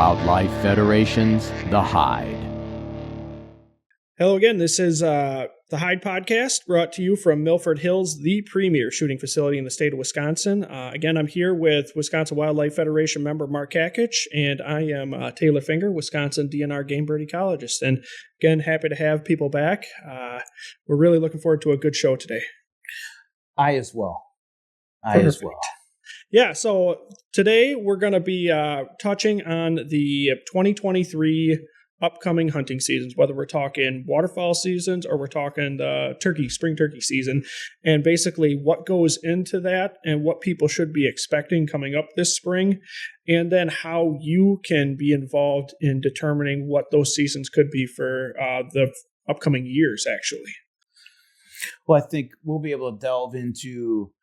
Wildlife Federation's The Hide. Hello again. This is the Hide Podcast, brought to you from Milford Hills, the premier shooting facility in the state of Wisconsin. Again, I'm here with Wisconsin Wildlife Federation member Mark Kakich, and I am Taylor Finger, Wisconsin DNR gamebird ecologist. And again, happy to have people back. We're really looking forward to a good show today. I as well. Yeah, so today we're going to be touching on the 2023 upcoming hunting seasons, whether we're talking waterfowl seasons or we're talking the spring turkey season, and basically what goes into that and what people should be expecting coming up this spring, and then how you can be involved in determining what those seasons could be for the upcoming years, actually. Well, I think we'll be able to delve into,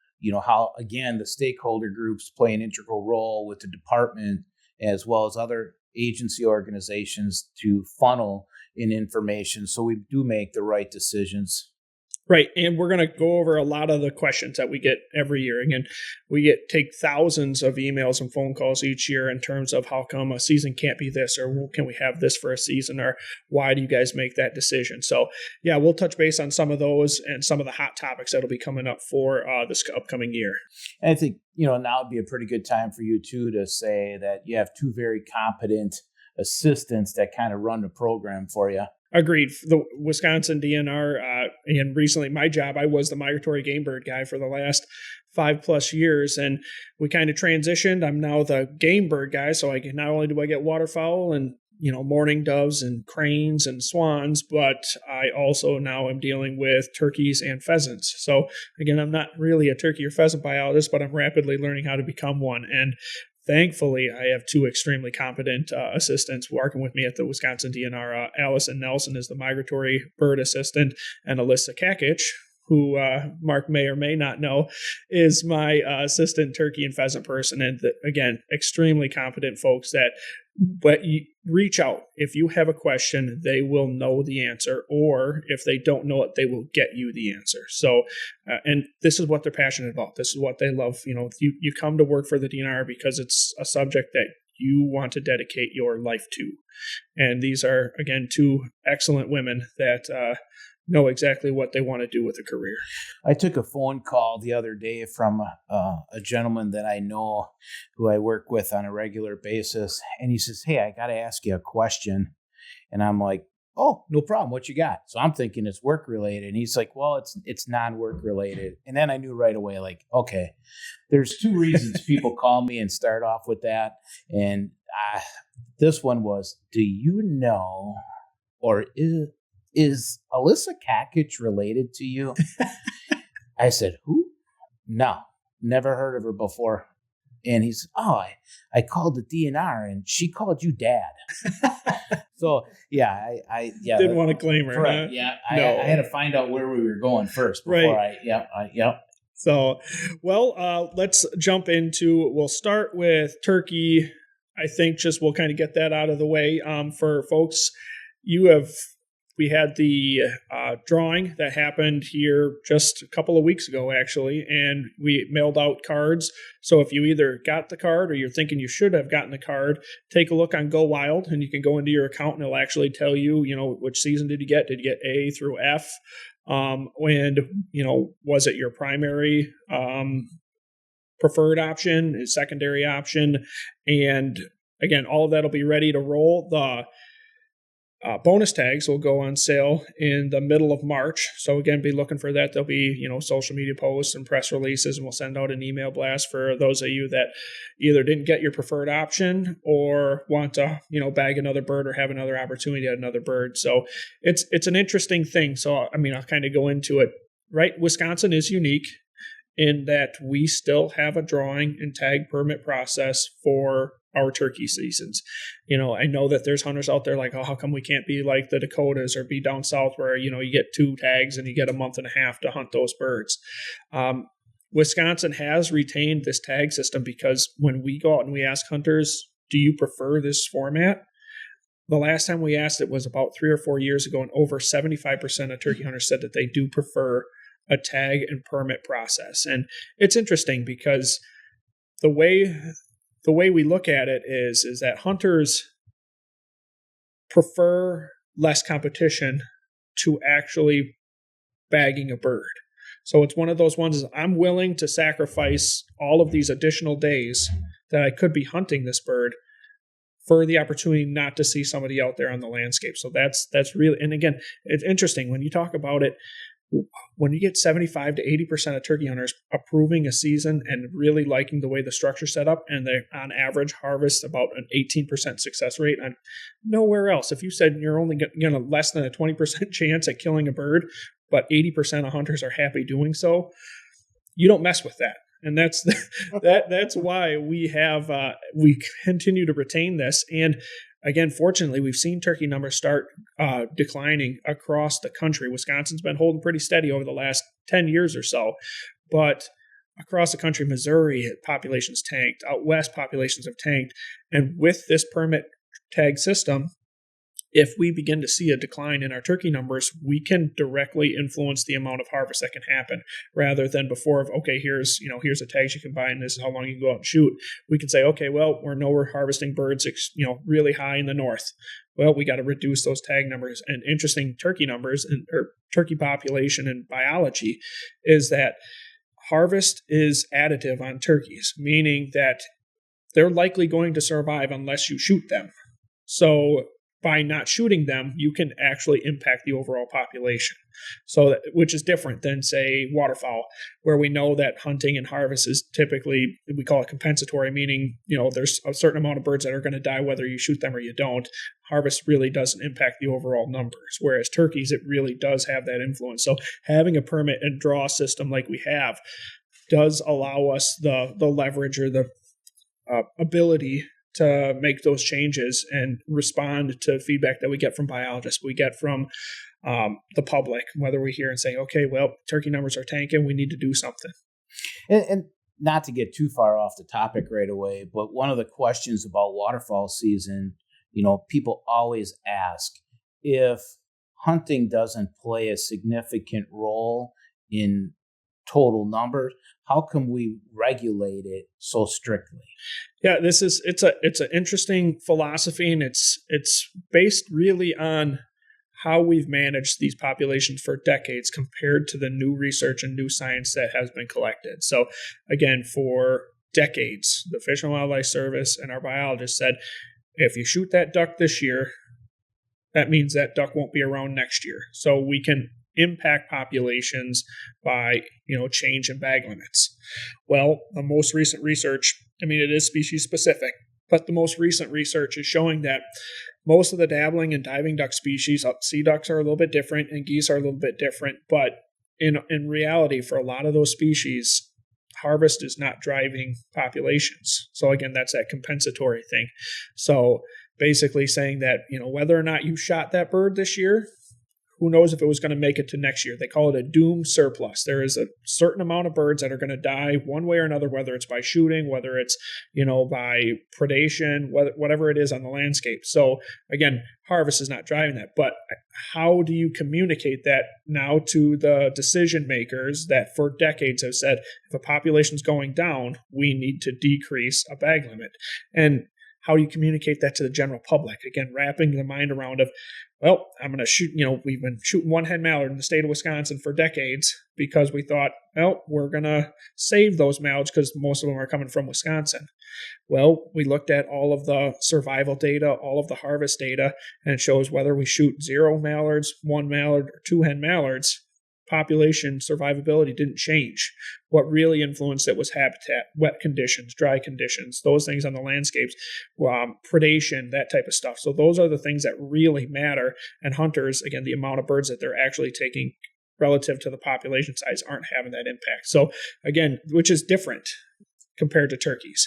how, again, the stakeholder groups play an integral role with the department as well as other agency organizations to funnel in information so we do make the right decisions. Right. And we're going to go over a lot of the questions that we get every year. Again, we take thousands of emails and phone calls each year in terms of how come a season can't be this, or can we have this for a season, or why do you guys make that decision? So yeah, we'll touch base on some of those and some of the hot topics that'll be coming up for this upcoming year. And I think, now would be a pretty good time for you too to say that you have two very competent assistants that kind of run the program for you. Agreed. The Wisconsin DNR, and recently my job, I was the migratory gamebird guy for the last 5+ years, and we kind of transitioned. I'm now the gamebird guy, so not only do I get waterfowl and mourning doves and cranes and swans, but I also now am dealing with turkeys and pheasants. So again, I'm not really a turkey or pheasant biologist, but I'm rapidly learning how to become one. And thankfully, I have two extremely competent assistants working with me at the Wisconsin DNR. Allison Nelson is the migratory bird assistant, and Alyssa Kakich, who Mark may or may not know, is my assistant turkey and pheasant person. And again, extremely competent folks but you reach out. If you have a question, they will know the answer, or if they don't know it, they will get you the answer. So, and this is what they're passionate about. This is what they love. You come to work for the DNR because it's a subject that you want to dedicate your life to. And these are, again, two excellent women that know exactly what they want to do with a career. I took a phone call the other day from a gentleman that I know who I work with on a regular basis. And he says, "Hey, I got to ask you a question." And I'm like, "Oh, no problem. What you got?" So I'm thinking it's work related. And he's like, "Well, it's non-work related." And then I knew right away, like, okay, there's two reasons people call me and start off with that. And this one was, do you know, or is Alyssa Kakich related to you? I said, "Who? No, never heard of her before." And he said, "Oh, I called the DNR and she called you Dad." So yeah, I didn't want to claim her. Correct. Huh? Yeah, no. I had to find out where we were going first before right. Yep. So, let's jump into. We'll start with turkey. I think we'll kind of get that out of the way. For folks, we had the drawing that happened here just a couple of weeks ago, actually, and we mailed out cards. So if you either got the card or you're thinking you should have gotten the card, take a look on Go Wild, and you can go into your account and it'll actually tell you, which season did you get? Did you get A through F? And, was it your primary preferred option, secondary option? And again, all of that will be ready to roll. The bonus tags will go on sale in the middle of March. So again, be looking for that. There'll be, social media posts and press releases, and we'll send out an email blast for those of you that either didn't get your preferred option or want to, bag another bird or have another opportunity at another bird. So it's an interesting thing. So, I'll kind of go into it, right? Wisconsin is unique in that we still have a drawing and tag permit process for our turkey seasons. I know that there's hunters out there like, oh, how come we can't be like the Dakotas or be down south where, you get 2 tags and you get a month and a half to hunt those birds. Wisconsin has retained this tag system because when we go out and we ask hunters, do you prefer this format? The last time we asked it was about 3 or 4 years ago, and over 75% of turkey hunters said that they do prefer a tag and permit process. And it's interesting because the way we look at it is that hunters prefer less competition to actually bagging a bird. So it's one of those ones, I'm willing to sacrifice all of these additional days that I could be hunting this bird for the opportunity not to see somebody out there on the landscape. So that's really, and again, it's interesting when you talk about it, when you get 75 to 80% of turkey hunters approving a season and really liking the way the structure's set up, and they on average harvest about an 18% success rate on nowhere else. If you said you're only getting less than a 20% chance at killing a bird, but 80% of hunters are happy doing so, you don't mess with that. And that's that's why we continue to retain this. And again, fortunately, we've seen turkey numbers start declining across the country. Wisconsin's been holding pretty steady over the last 10 years or so. But across the country, Missouri, populations tanked. Out west, populations have tanked. And with this permit tag system, if we begin to see a decline in our turkey numbers, we can directly influence the amount of harvest that can happen, rather than before of, okay, here's a tag you can buy and this is how long you can go out and shoot. We can say, okay, well, we're harvesting birds, really high in the north. Well, we got to reduce those tag numbers. And interesting turkey numbers or turkey population and biology is that harvest is additive on turkeys, meaning that they're likely going to survive unless you shoot them. So by not shooting them, you can actually impact the overall population. So, which is different than, say, waterfowl, where we know that hunting and harvest is typically, we call it compensatory, meaning, there's a certain amount of birds that are going to die whether you shoot them or you don't. Harvest really doesn't impact the overall numbers, whereas turkeys, it really does have that influence. So having a permit and draw system like we have does allow us the leverage or the ability to make those changes and respond to feedback that we get from biologists, we get from the public, whether we hear and say, okay, well, turkey numbers are tanking, we need to do something. And not to get too far off the topic right away, but one of the questions about waterfowl season, people always ask if hunting doesn't play a significant role in total numbers, how can we regulate it so strictly? Yeah, it's an interesting philosophy, and it's based really on how we've managed these populations for decades compared to the new research and new science that has been collected. So again, for decades, the Fish and Wildlife Service and our biologists said, if you shoot that duck this year, that means that duck won't be around next year. So we can impact populations by, change in bag limits. Well, the most recent research, it is species specific, but the most recent research is showing that most of the dabbling and diving duck species, sea ducks are a little bit different and geese are a little bit different, but in reality, for a lot of those species, harvest is not driving populations. So again, that's that compensatory thing. So basically saying that, whether or not you shot that bird this year, who knows if it was going to make it to next year. They call it a doomed surplus. There is a certain amount of birds that are going to die one way or another, whether it's by shooting, whether it's, by predation, whatever it is on the landscape. So again, harvest is not driving that. But how do you communicate that now to the decision makers that for decades have said, if a population's going down, we need to decrease a bag limit? And how do you communicate that to the general public? Again, wrapping the mind around of, well, I'm going to shoot, we've been shooting one hen mallard in the state of Wisconsin for decades because we thought, well, we're going to save those mallards because most of them are coming from Wisconsin. Well, we looked at all of the survival data, all of the harvest data, and it shows whether we shoot 0 mallards, 1 mallard, or 2 hen mallards, population survivability didn't change. What really influenced it was habitat, wet conditions, dry conditions, those things on the landscapes, predation, that type of stuff. So those are the things that really matter. And hunters, again, the amount of birds that they're actually taking relative to the population size aren't having that impact. So again, which is different compared to turkeys.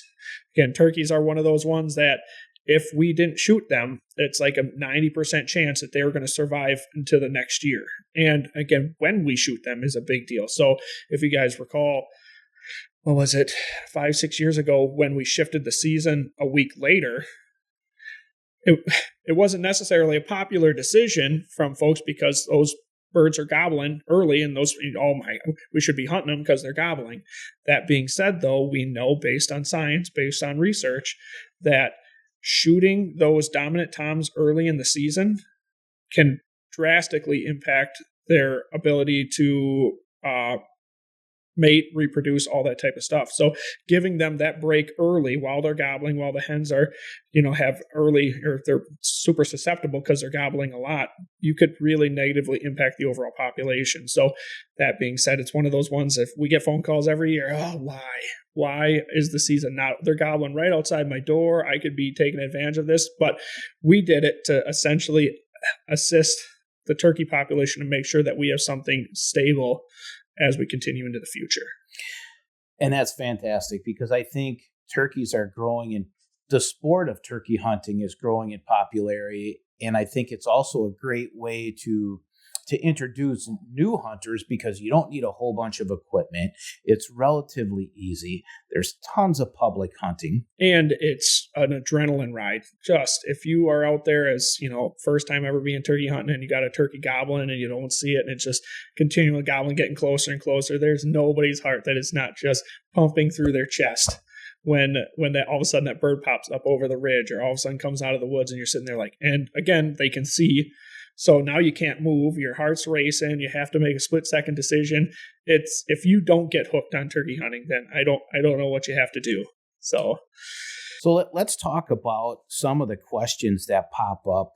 Again, turkeys are one of those ones that if we didn't shoot them, it's like a 90% chance that they were going to survive into the next year. And again, when we shoot them is a big deal. So if you guys recall, what was it, 5-6 years ago when we shifted the season a week later, it wasn't necessarily a popular decision from folks because those birds are gobbling early and those, we should be hunting them because they're gobbling. That being said, though, we know based on science, based on research, that shooting those dominant toms early in the season can drastically impact their ability to mate, reproduce, all that type of stuff. So giving them that break early while they're gobbling, while the hens are, have early, or they're super susceptible because they're gobbling a lot, you could really negatively impact the overall population. So that being said, it's one of those ones, if we get phone calls every year, why is the season not, they're gobbling right outside my door. I could be taking advantage of this, but we did it to essentially assist the turkey population to make sure that we have something stable as we continue into the future. And that's fantastic, because I think turkeys are growing, and the sport of turkey hunting is growing in popularity. And I think it's also a great way to introduce new hunters, because you don't need a whole bunch of equipment. It's relatively easy. There's tons of public hunting. And it's an adrenaline ride. Just if you are out there as, first time ever being turkey hunting, and you got a turkey gobbling and you don't see it, and it's just continually gobbling, getting closer and closer, there's nobody's heart that is not just pumping through their chest when that all of a sudden that bird pops up over the ridge, or all of a sudden comes out of the woods, and you're sitting there like, and again, they can see. So now you can't move, your heart's racing, you have to make a split-second decision. It's, if you don't get hooked on turkey hunting, then I don't know what you have to do. So let's talk about some of the questions that pop up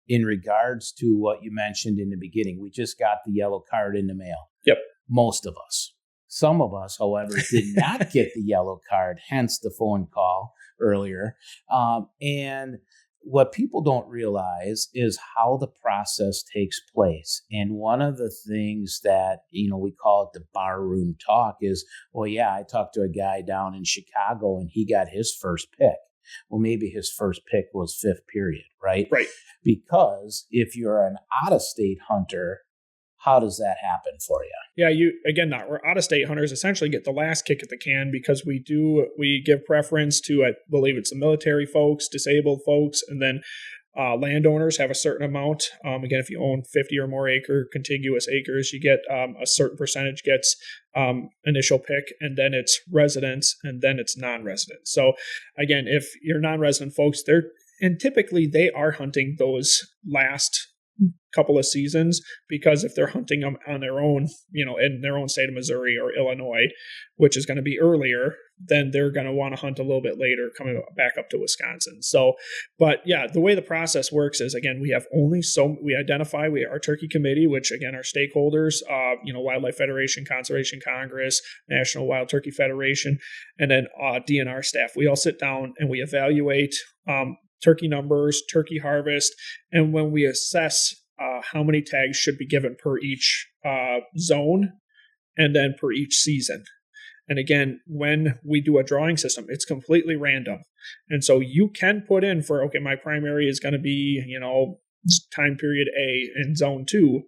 in regards to what you mentioned in the beginning. We just got the yellow card in the mail. Yep. Most of us. Some of us, however, did not get the yellow card, hence the phone call earlier. And what people don't realize is how the process takes place. And one of the things that, we call it the barroom talk is, well, yeah, I talked to a guy down in Chicago and he got his first pick. Well, maybe his first pick was fifth period, right? Right. Because if you're an out-of-state hunter, how does that happen for you? Yeah, we're out-of-state hunters essentially get the last kick at the can, because we give preference to, I believe it's the military folks, disabled folks, and then landowners have a certain amount. Again, if you own 50 or more contiguous acres, you get a certain percentage gets initial pick, and then it's residents, and then it's non-resident. So again, if you're non-resident folks, typically they are hunting those last couple of seasons, because if they're hunting them on their own, in their own state of Missouri or Illinois, which is going to be earlier, then they're going to want to hunt a little bit later, coming back up to Wisconsin. So, but yeah, the way the process works is, again, we have we identify our turkey committee, which again are stakeholders, Wildlife Federation, Conservation Congress, National Wild Turkey Federation, and then DNR staff. We all sit down and we evaluate turkey numbers, turkey harvest, and when we assess how many tags should be given per each zone, and then per each season. And again, when we do a drawing system, it's completely random. And so you can put in for, okay, my primary is going to be, time period A in zone 2.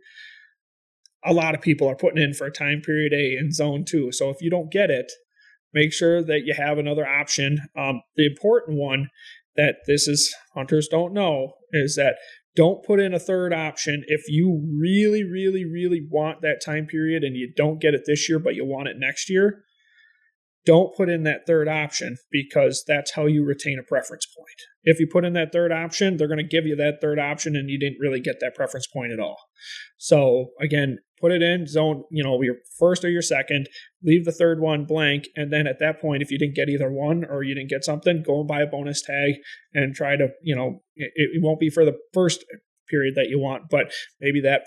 A lot of people are putting in for time period A in zone 2. So if you don't get it, make sure that you have another option. The important one that hunters don't know is that don't put in a third option if you really, really, really want that time period and you don't get it this year, but you want it next year. Don't put in that third option, because that's how you retain a preference point. If you put in that third option, they're going to give you that third option and you didn't really get that preference point at all. So again, put it in zone, your first or your second, leave the third one blank. And then at that point, if you didn't get either one or you didn't get something, go and buy a bonus tag and try to, it won't be for the first period that you want, but maybe that,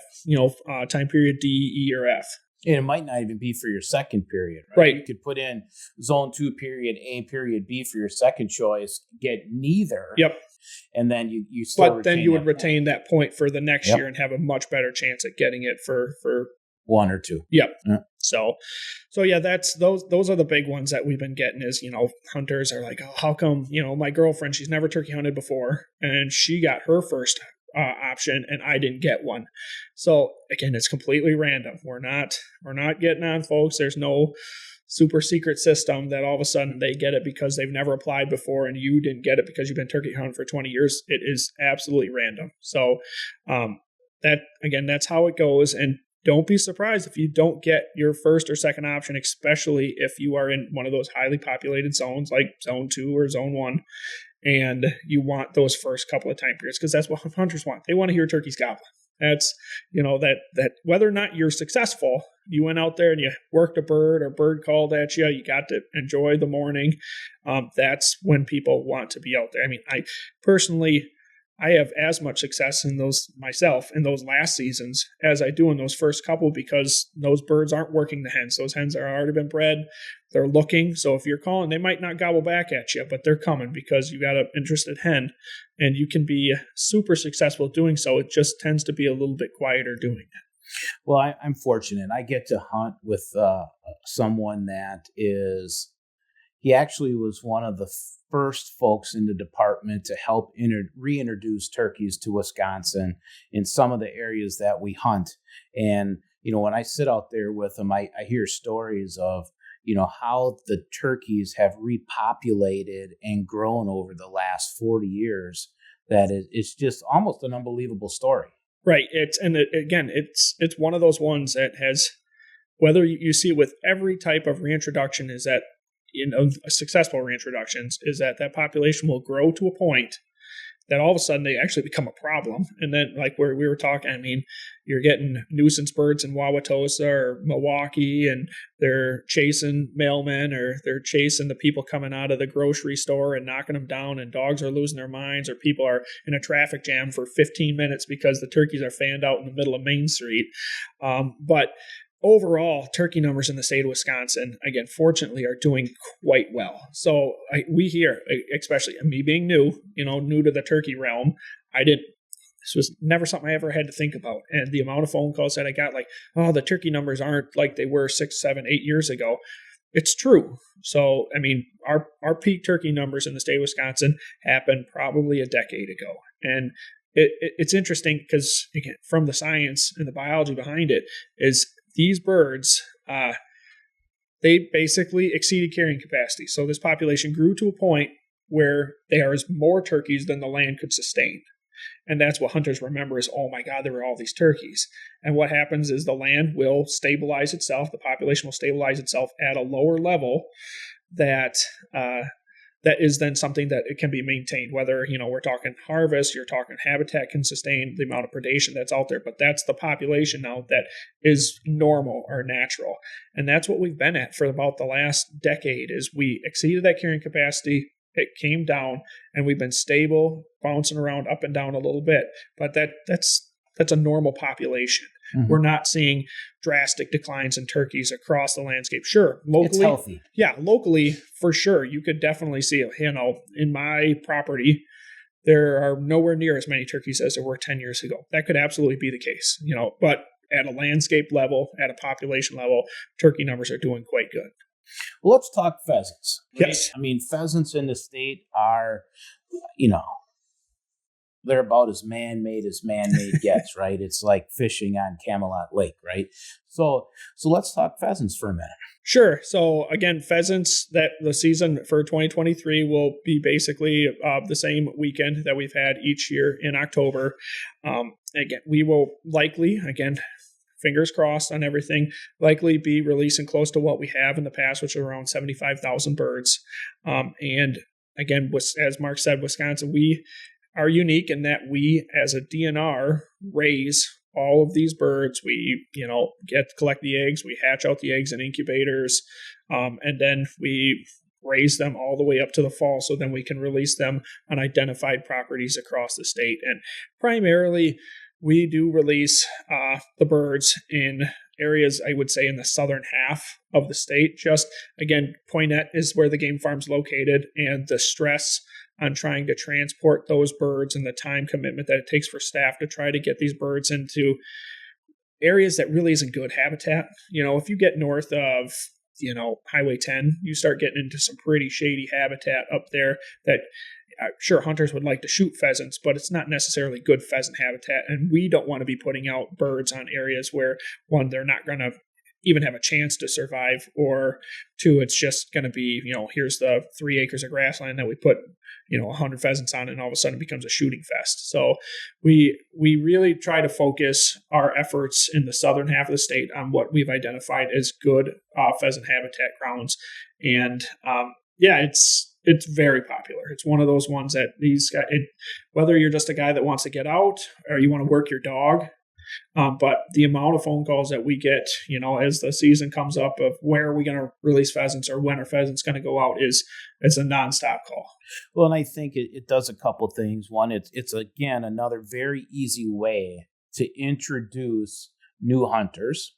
time period D, E, or F. And it might not even be for your second period, right? You could put in zone 2 period A, period B for your second choice, get neither. Yep. And then you still but then you would retain that point for the next Yep. year and have a much better chance at getting it for 1 or 2. Yep. Yeah. So yeah, that's those are the big ones that we've been getting is, hunters are like, oh, how come, my girlfriend, she's never turkey hunted before and she got her first option and I didn't get one. So again, it's completely random. We're not getting on folks. There's no super secret system that all of a sudden they get it because they've never applied before and you didn't get it because you've been turkey hunting for 20 years. It is absolutely random. So that's how it goes. And don't be surprised if you don't get your first or second option, especially if you are in one of those highly populated zones like zone 2 or zone 1. And you want those first couple of time periods because that's what hunters want. They want to hear turkeys gobbling. That's, that whether or not you're successful, you went out there and you worked a bird or bird called at you, you got to enjoy the morning. That's when people want to be out there. I mean, I personally, I have as much success in those myself in those last seasons as I do in those first couple because those birds aren't working the hens. Those hens are already been bred. They're looking. So if you're calling, they might not gobble back at you, but they're coming because you got an interested hen and you can be super successful doing so. It just tends to be a little bit quieter doing it. Well, I'm fortunate. I get to hunt with someone that he actually was one of the first folks in the department to help reintroduce turkeys to Wisconsin in some of the areas that we hunt. And, when I sit out there with him, I hear stories of, how the turkeys have repopulated and grown over the last 40 years. It's just almost an unbelievable story. Right. It's one of those ones that has, whether you see it with every type of reintroduction, is that successful reintroductions is that population will grow to a point that all of a sudden they actually become a problem. And then like where we were talking, I mean, you're getting nuisance birds in Wauwatosa or Milwaukee and they're chasing mailmen or they're chasing the people coming out of the grocery store and knocking them down and dogs are losing their minds or people are in a traffic jam for 15 minutes because the turkeys are fanned out in the middle of Main Street. But overall, turkey numbers in the state of Wisconsin, again, fortunately, are doing quite well. So we hear, especially me being new to the turkey realm, this was never something I ever had to think about. And the amount of phone calls that I got, like, oh, the turkey numbers aren't like they were 6, 7, 8 years ago. It's true. So, I mean, our peak turkey numbers in the state of Wisconsin happened probably a decade ago. And it's interesting because, again, from the science and the biology behind it is these birds, they basically exceeded carrying capacity. So this population grew to a point where there is more turkeys than the land could sustain. And that's what hunters remember is, oh my God, there were all these turkeys. And what happens is the land will stabilize itself. The population will stabilize itself at a lower level that is then something that it can be maintained, whether, we're talking harvest, you're talking habitat can sustain the amount of predation that's out there, but that's the population now that is normal or natural. And that's what we've been at for about the last decade is we exceeded that carrying capacity, it came down, and we've been stable, bouncing around up and down a little bit, but that's a normal population. Mm-hmm. We're not seeing drastic declines in turkeys across the landscape. Sure, locally, it's healthy. Yeah, locally, for sure, you could definitely see it. In my property, there are nowhere near as many turkeys as there were 10 years ago. That could absolutely be the case, but at a landscape level, at a population level, turkey numbers are doing quite good. Well, let's talk pheasants. Right? Yes. I mean, pheasants in the state are, they're about as man-made gets, right? It's like fishing on Camelot Lake, right? So let's talk pheasants for a minute. Sure. So again, pheasants, that the season for 2023 will be basically the same weekend that we've had each year in October. Again, we will likely, fingers crossed on everything, likely be releasing close to what we have in the past, which are around 75,000 birds. And again, as Mark said, Wisconsin, we are unique in that we, as a DNR, raise all of these birds. We, collect the eggs, we hatch out the eggs in incubators, and then we raise them all the way up to the fall. So then we can release them on identified properties across the state. And primarily, we do release the birds in areas, I would say, in the southern half of the state. Just, again, Poinet is where the game farm's located, and the stress on trying to transport those birds and the time commitment that it takes for staff to try to get these birds into areas that really isn't good habitat. If you get north of, Highway 10, you start getting into some pretty shady habitat up there that sure, hunters would like to shoot pheasants, but it's not necessarily good pheasant habitat. And we don't want to be putting out birds on areas where, one, they're not going to even have a chance to survive, or two, it's just going to be, here's the 3 acres of grassland that we put, 100 pheasants on, and all of a sudden it becomes a shooting fest. So we really try to focus our efforts in the southern half of the state on what we've identified as good pheasant habitat grounds. And Yeah, it's very popular. It's one of those ones that these guys, whether you're just a guy that wants to get out or you want to work your dog, but the amount of phone calls that we get, as the season comes up of where are we going to release pheasants or when are pheasants going to go out it's a nonstop call. Well, and I think it does a couple things. One, it's again another very easy way to introduce new hunters.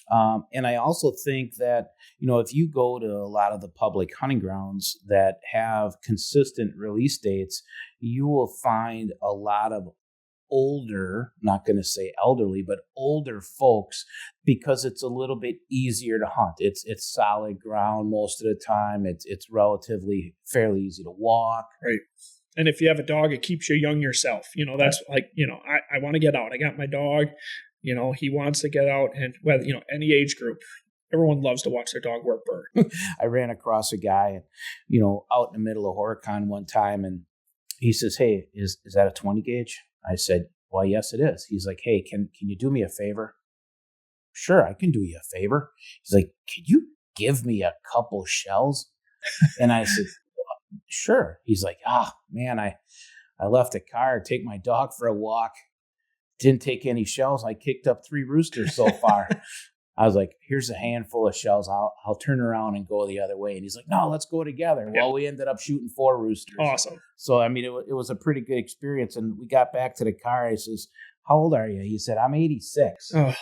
And I also think that, if you go to a lot of the public hunting grounds that have consistent release dates, you will find a lot of older, not going to say elderly, but older folks, because it's a little bit easier to hunt. It's solid ground most of the time. It's relatively fairly easy to walk. Right. And if you have a dog, it keeps you young yourself. That's like, I want to get out. I got my dog, he wants to get out, and whether, any age group, everyone loves to watch their dog work bird. I ran across a guy, out in the middle of Horicon one time, and he says, "Hey, is that a 20 gauge?" I said, "Well, yes, it is." He's like, "Hey, can you do me a favor?" "Sure, I can do you a favor." He's like, "Can you give me a couple shells?" And I said, "Well, sure." He's like, man, I left the car, take my dog for a walk. Didn't take any shells. I kicked up 3 roosters so far. I was like, "Here's a handful of shells. I'll turn around and go the other way." And he's like, "No, let's go together." Yeah. Well, we ended up shooting 4 roosters. Awesome. So, I mean, it was a pretty good experience. And we got back to the car. He says, "How old are you?" He said, "I'm 86. Oh.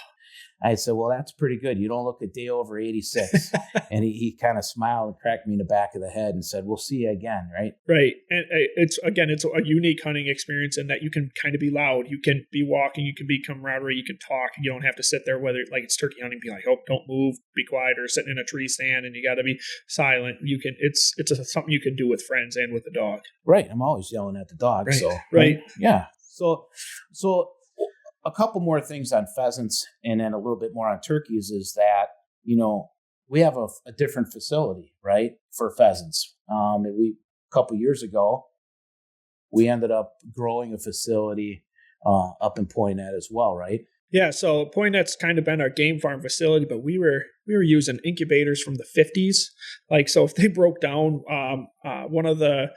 I said, "Well, that's pretty good. You don't look a day over 86. And he kind of smiled and cracked me in the back of the head and saad, "We'll see you again," right? Right. And it's a unique hunting experience in that you can kind of be loud. You can be walking. You can be camaraderie. You can talk. You don't have to sit there, whether like it's turkey hunting, be like, "Oh, don't move, be quiet," or sitting in a tree stand and you got to be silent. It's something you can do with friends and with the dog. Right. I'm always yelling at the dog. Right. So, right. Yeah. So a couple more things on pheasants and then a little bit more on turkeys is that, we have a different facility, right, for pheasants. A couple years ago, we ended up growing a facility up in Poinet as well, right? Yeah, so Poinet's kind of been our game farm facility, but we were using incubators from the 50s. Like, so if they broke down, one of the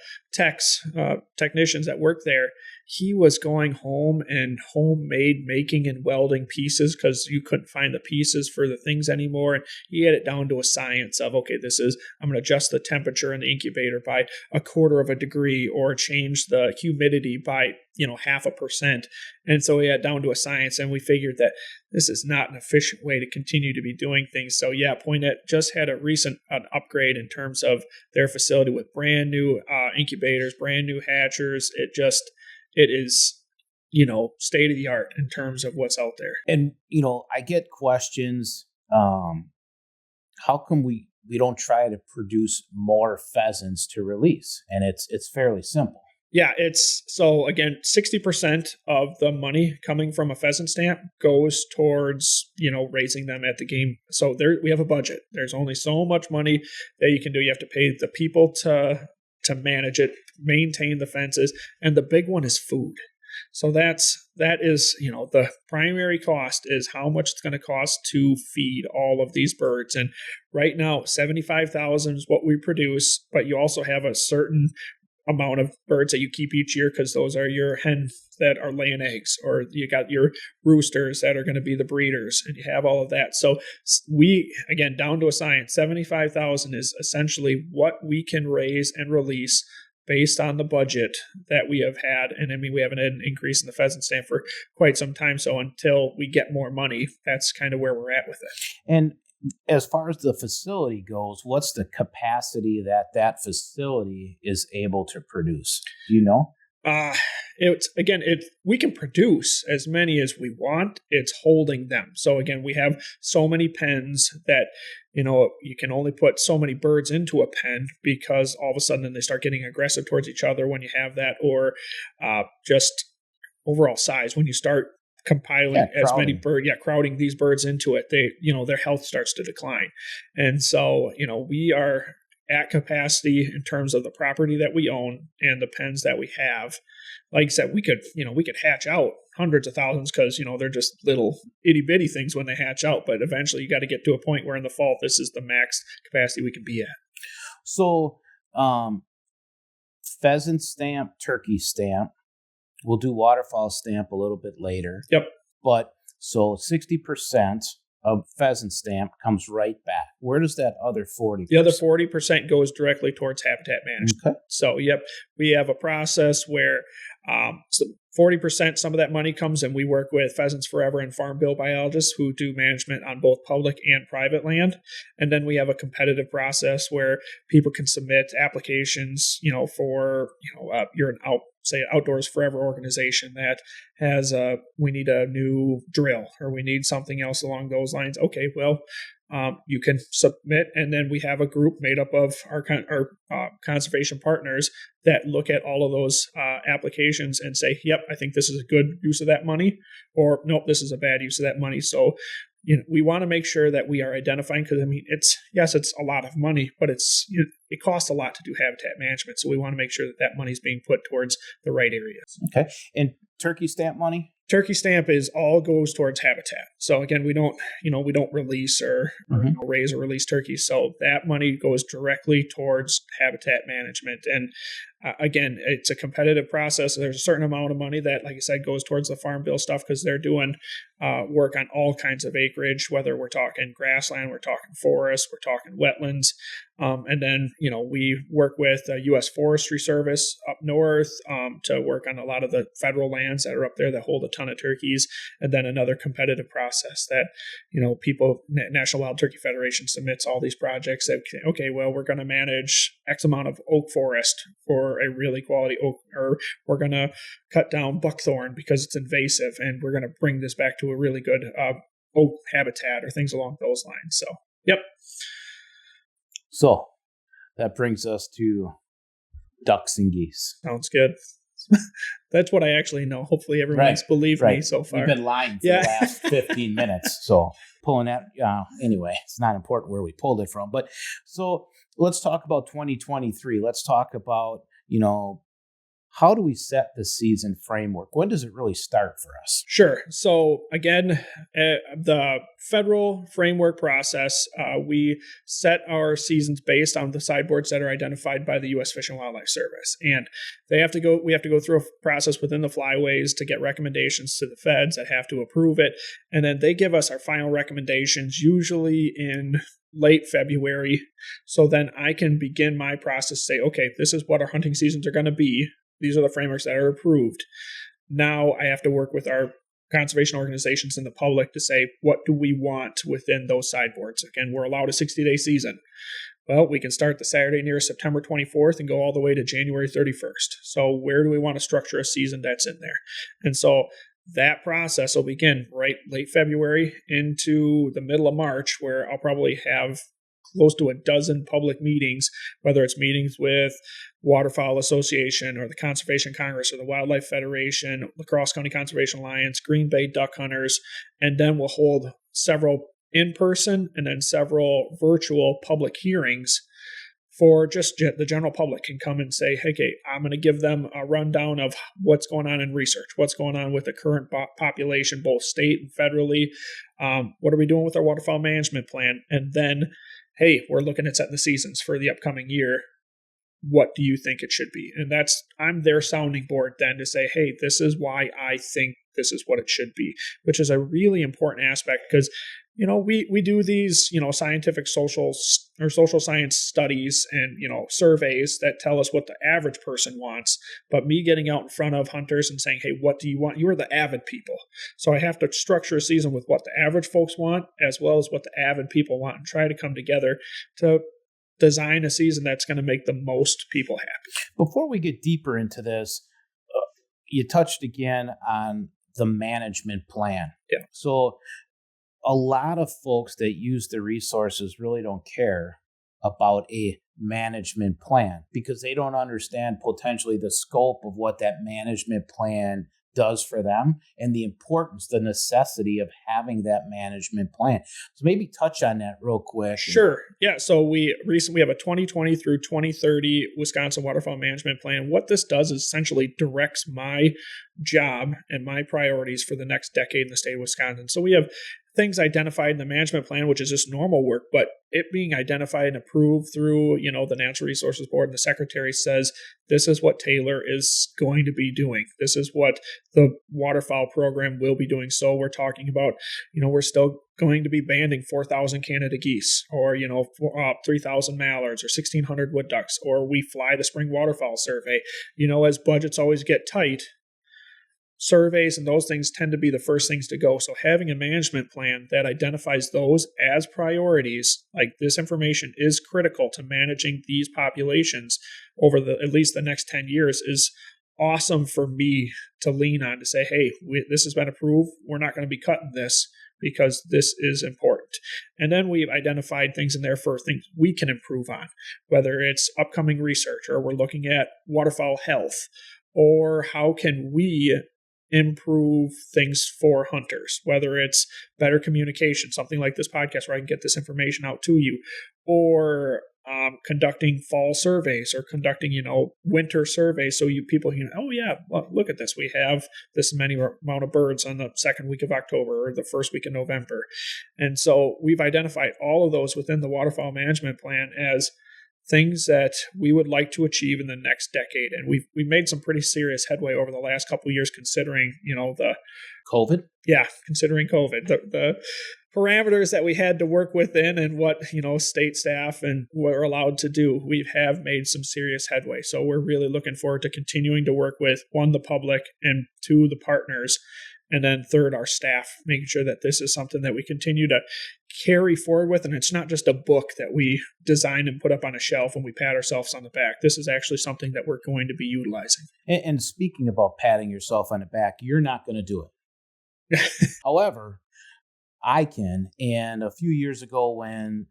technicians that worked there, he was going home and homemade making and welding pieces because you couldn't find the pieces for the things anymore. And he had it down to a science of, okay, I'm going to adjust the temperature in the incubator by 1/4 of a degree or change the humidity by, 0.5%. And so we had down to a science, and we figured that this is not an efficient way to continue to be doing things. So yeah, Poinet just had an upgrade in terms of their facility with brand new incubators, brand new hatchers. It is, state of the art in terms of what's out there. And, I get questions, how come we don't try to produce more pheasants to release? And it's fairly simple. Yeah, so again, 60% of the money coming from a pheasant stamp goes towards, raising them at the game. So we have a budget. There's only so much money that you can do. You have to pay the people to manage it, maintain the fences, and the big one is food. So that is, the primary cost is how much it's going to cost to feed all of these birds. And right now, 75,000 is what we produce, but you also have a certain amount of birds that you keep each year because those are your hens that are laying eggs, or you got your roosters that are going to be the breeders, and you have all of that. So we, again, down to a science, 75,000 is essentially what we can raise and release based on the budget that we have had. And I mean, we haven't had an increase in the pheasant stamp for quite some time. So until we get more money, that's kind of where we're at with it. And as far as the facility goes, what's the capacity that facility is able to produce? Do you know? We can produce as many as we want. It's holding them. So again, we have so many pens that, you can only put so many birds into a pen because all of a sudden they start getting aggressive towards each other when you have that, or just overall size. When you start compiling as many birds, crowding these birds into it, their health starts to decline. And so, we are at capacity in terms of the property that we own and the pens that we have. Like I said, we could hatch out hundreds of thousands because, they're just little itty bitty things when they hatch out. But eventually you got to get to a point where in the fall, this is the max capacity we can be at. So Pheasant stamp, turkey stamp. We'll do waterfowl stamp a little bit later. Yep. But so 60% of pheasant stamp comes right back. Where does that other 40%? The other 40% goes directly towards habitat management. Okay. So, yep, we have a process where 40%, some of that money comes, and we work with Pheasants Forever and Farm Bill biologists who do management on both public and private land. And then we have a competitive process where people can submit applications, for, you're an Outdoors Forever organization that has we need a new drill or we need something else along those lines. Okay, well, you can submit, and then we have a group made up of our conservation partners that look at all of those applications and say, yep, I think this is a good use of that money, or nope, this is a bad use of that money. So, we want to make sure that we are identifying, because it's a lot of money, but it costs a lot to do habitat management. So we want to make sure that money is being put towards the right areas. Okay. And turkey stamp money? Turkey stamp goes towards habitat. So again, we don't release or raise or release turkeys. So that money goes directly towards habitat management. And again, it's a competitive process. There's a certain amount of money that, like I said, goes towards the Farm Bill stuff because they're doing work on all kinds of acreage, whether we're talking grassland, we're talking forest, we're talking wetlands. And then, we work with the U.S. Forestry Service up north to work on a lot of the federal lands that are up there that hold a ton of turkeys. And then another competitive process that, National Wild Turkey Federation submits all these projects that, okay, well, we're going to manage X amount of oak forest for a really quality oak, or we're going to cut down buckthorn because it's invasive, and we're going to bring this back to a really good oak habitat or things along those lines. So, yep. So that brings us to ducks and geese. Sounds good. That's what I actually know. Hopefully everyone's believed me so far. You've been lying for the last 15 minutes. So pulling that, anyway, it's not important where we pulled it from. But so let's talk about 2023. Let's talk about, how do we set the season framework? When does it really start for us? Sure. So again, the federal framework process, we set our seasons based on the sideboards that are identified by the U.S. Fish and Wildlife Service. And we have to go through a process within the flyways to get recommendations to the feds that have to approve it. And then they give us our final recommendations, usually in late February. So then I can begin my process, say, okay, this is what our hunting seasons are going to be. These are the frameworks that are approved. Now I have to work with our conservation organizations and the public to say, what do we want within those sideboards? Again, we're allowed a 60-day season. Well, we can start the Saturday near September 24th and go all the way to January 31st. So where do we want to structure a season that's in there? And so that process will begin right late February into the middle of March, where I'll probably have close to a dozen public meetings, whether it's meetings with Waterfowl Association or the Conservation Congress or the Wildlife Federation, La Crosse County Conservation Alliance, Green Bay Duck Hunters, and then we'll hold several in-person and then several virtual public hearings for just the general public can come and say, hey, I'm going to give them a rundown of what's going on in research, what's going on with the current population, both state and federally. What are we doing with our waterfowl management plan? And then, hey, we're looking at setting the seasons for the upcoming year. What do you think it should be? And I'm their sounding board then to say, hey, this is why I think this is what it should be, which is a really important aspect because, we do these, scientific social science studies and, surveys that tell us what the average person wants. But me getting out in front of hunters and saying, hey, what do you want? You are the avid people. So I have to structure a season with what the average folks want as well as what the avid people want and try to come together to design a season that's going to make the most people happy. Before we get deeper into this, you touched again on the management plan. Yeah. So a lot of folks that use the resources really don't care about a management plan because they don't understand potentially the scope of what that management plan does for them and the importance, the necessity of having that management plan. So maybe touch on that real quick. Sure. Yeah. So we have a 2020 through 2030 Wisconsin Waterfowl Management Plan. What this does is essentially directs my job and my priorities for the next decade in the state of Wisconsin. So we have things identified in the management plan, which is just normal work, but it being identified and approved through, the Natural Resources Board, and the secretary says, this is what Taylor is going to be doing. This is what the waterfowl program will be doing. So we're talking about, we're still going to be banding 4,000 Canada geese, or, 3,000 mallards, or 1,600 wood ducks, or we fly the spring waterfowl survey. As budgets always get tight, surveys and those things tend to be the first things to go. So having a management plan that identifies those as priorities, like this information is critical to managing these populations over at least the next 10 years, is awesome for me to lean on, to say, hey, this has been approved. We're not going to be cutting this because this is important. And then we've identified things in there for things we can improve on, whether it's upcoming research, or we're looking at waterfowl health, or how can we improve things for hunters, whether it's better communication, something like this podcast where I can get this information out to you, or conducting fall surveys, or conducting, winter surveys. So people can, oh yeah, well, look at this. We have this many amount of birds on the second week of October or the first week of November. And so we've identified all of those within the waterfowl management plan as things that we would like to achieve in the next decade. And we've made some pretty serious headway over the last couple of years, considering, the COVID. Yeah, considering COVID, the parameters that we had to work within, and what, state staff and we're allowed to do. We have made some serious headway. So we're really looking forward to continuing to work with, one, the public, and two, the partners. And then third, our staff, making sure that this is something that we continue to carry forward with. And it's not just a book that we design and put up on a shelf and we pat ourselves on the back. This is actually something that we're going to be utilizing. And speaking about patting yourself on the back, you're not going to do it. However, I can. And a few years ago, when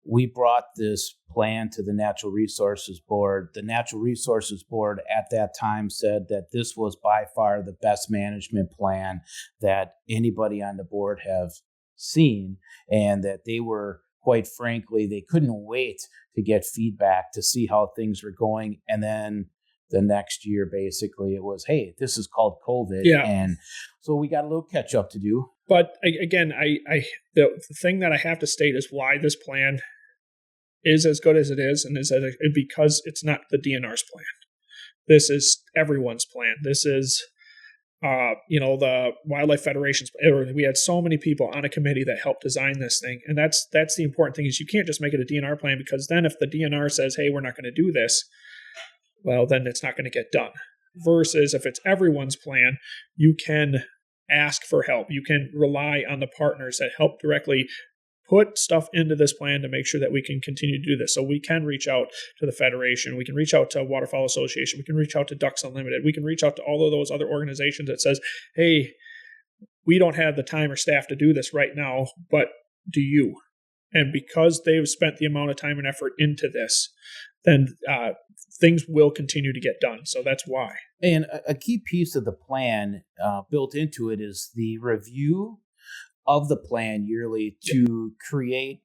we brought this plan to the Natural Resources Board, the Natural Resources Board at that time said that this was by far the best management plan that anybody on the board have seen, and that they were, quite frankly, they couldn't wait to get feedback to see how things were going. And then the next year, basically, it was, hey, this is called COVID. Yeah. And so we got a little catch up to do. But again, the thing that I have to state is why this plan is as good as it is, and is that because it's not the DNR's plan. This is everyone's plan. This is, the Wildlife Federation's. We had so many people on a committee that helped design this thing, and that's the important thing, is you can't just make it a DNR plan, because then if the DNR says, hey, we're not going to do this, well, then it's not going to get done. Versus if it's everyone's plan, you can ask for help. You can rely on the partners that help directly put stuff into this plan to make sure that we can continue to do this. So we can reach out to the Federation. We can reach out to Waterfowl Association. We can reach out to Ducks Unlimited. We can reach out to all of those other organizations that says, hey, we don't have the time or staff to do this right now, but do you? And because they've spent the amount of time and effort into this, then things will continue to get done. So that's why. And a key piece of the plan built into it is the review of the plan yearly to create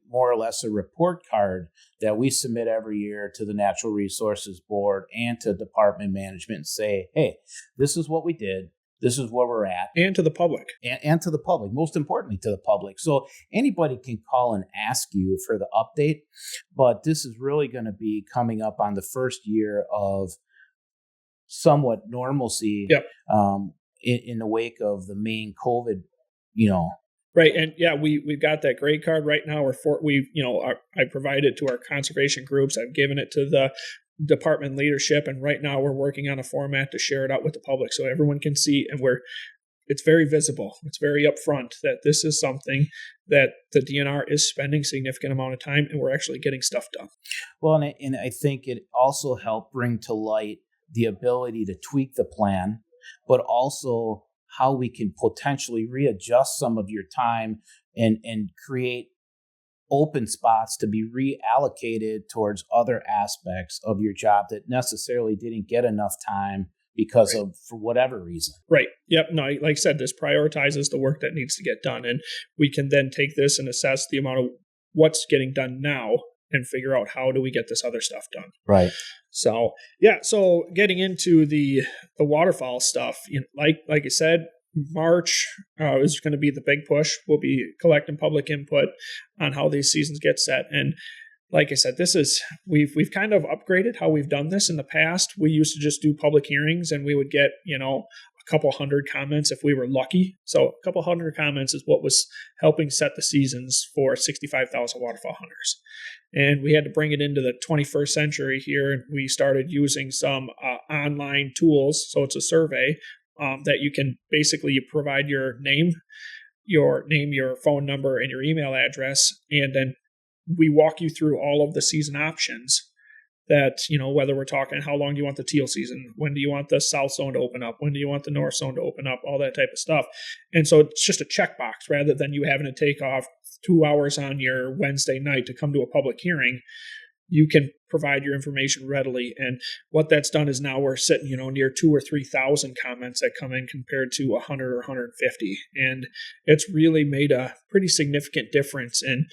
more or less a report card that we submit every year to the Natural Resources Board and to department management, and say, hey, this is what we did. This is where we're at. And to the public. And to the public, most importantly to the public. So anybody can call and ask you for the update, but this is really going to be coming up on the first year of somewhat normalcy. Yep. In the wake of the main COVID, Right. And yeah, we've got that grade card right now. I provide it to our conservation groups. I've given it to the department leadership, and right now we're working on a format to share it out with the public so everyone can see, and it's very visible. It's very upfront that this is something that the DNR is spending significant amount of time, and we're actually getting stuff done. Well, and I think it also helped bring to light the ability to tweak the plan, but also how we can potentially readjust some of your time and create open spots to be reallocated towards other aspects of your job that necessarily didn't get enough time because of, for whatever reason. Right. Yep. No, like I said, this prioritizes the work that needs to get done. And we can then take this and assess the amount of what's getting done now and figure out how do we get this other stuff done. Right. So, yeah. So getting into the waterfowl stuff, like I said, March is going to be the big push. We'll be collecting public input on how these seasons get set. And like I said, we've kind of upgraded how we've done this in the past. We used to just do public hearings and we would get, a couple hundred comments if we were lucky. So a couple hundred comments is what was helping set the seasons for 65,000 waterfowl hunters. And we had to bring it into the 21st century here. And we started using some online tools. So it's a survey that you can basically provide your name, your phone number, and your email address. And then we walk you through all of the season options that, whether we're talking how long do you want the teal season, when do you want the south zone to open up, when do you want the north zone to open up, all that type of stuff. And so it's just a checkbox rather than you having to take off 2 hours on your Wednesday night to come to a public hearing. You can provide your information readily. And what that's done is now we're sitting, near 2,000 or 3,000 comments that come in compared to 100 or 150. And it's really made a pretty significant difference in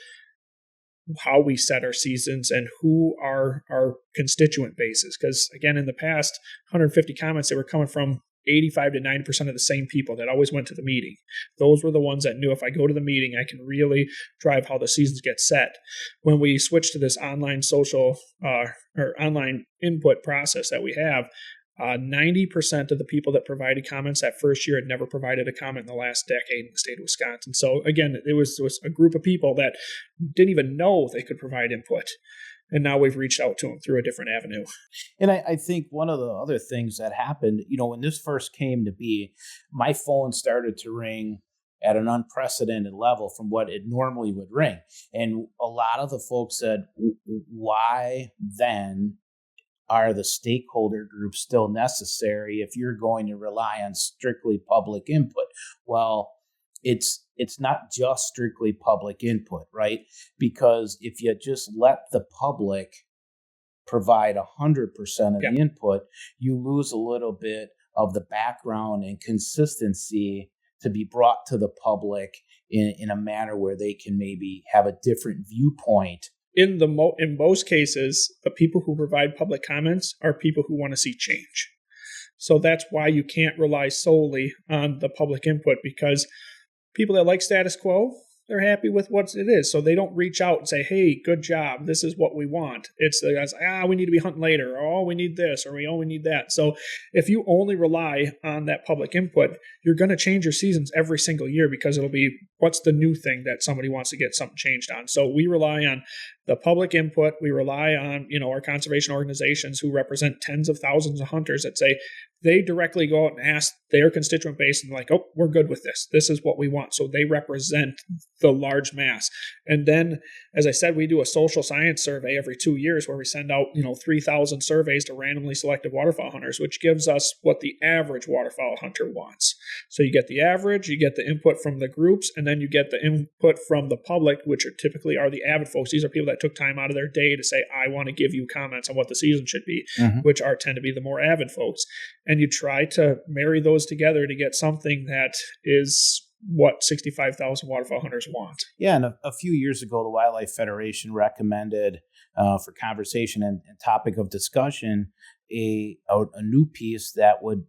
how we set our seasons and who our constituent base is. Because again, in the past, 150 comments, they were coming from 85 to 90% of the same people that always went to the meeting. Those were the ones that knew if I go to the meeting, I can really drive how the seasons get set. When we switched to this online social or online input process that we have, 90% of the people that provided comments that first year had never provided a comment in the last decade in the state of Wisconsin. So again, it was a group of people that didn't even know they could provide input. And now we've reached out to them through a different avenue. And I think one of the other things that happened, when this first came to be, my phone started to ring at an unprecedented level from what it normally would ring. And a lot of the folks said, why then are the stakeholder groups still necessary if you're going to rely on strictly public input? Well, it's not just strictly public input, right? Because if you just let the public provide 100% of the input, you lose a little bit of the background and consistency to be brought to the public in a manner where they can maybe have a different viewpoint. In most cases, the people who provide public comments are people who want to see change. So that's why you can't rely solely on the public input, because people that like status quo, they're happy with what it is. So they don't reach out and say, hey, good job, this is what we want. It's the guys, we need to be hunting later, or we need this, or we need that. So if you only rely on that public input, you're going to change your seasons every single year, because it'll be what's the new thing that somebody wants to get something changed on. So we rely on the public input. We rely on, our conservation organizations who represent tens of thousands of hunters that say they directly go out and ask their constituent base and like, oh, we're good with this. This is what we want. So they represent the large mass. And then, as I said, we do a social science survey every 2 years where we send out, 3,000 surveys to randomly selected waterfowl hunters, which gives us what the average waterfowl hunter wants. So you get the average, you get the input from the groups, and then you get the input from the public, which typically are the avid folks. These are people that took time out of their day to say, I want to give you comments on what the season should be, which tend to be the more avid folks. And you try to marry those together to get something that is what 65,000 waterfowl hunters want. Yeah, and a few years ago, the Wildlife Federation recommended for conversation and topic of discussion a new piece that would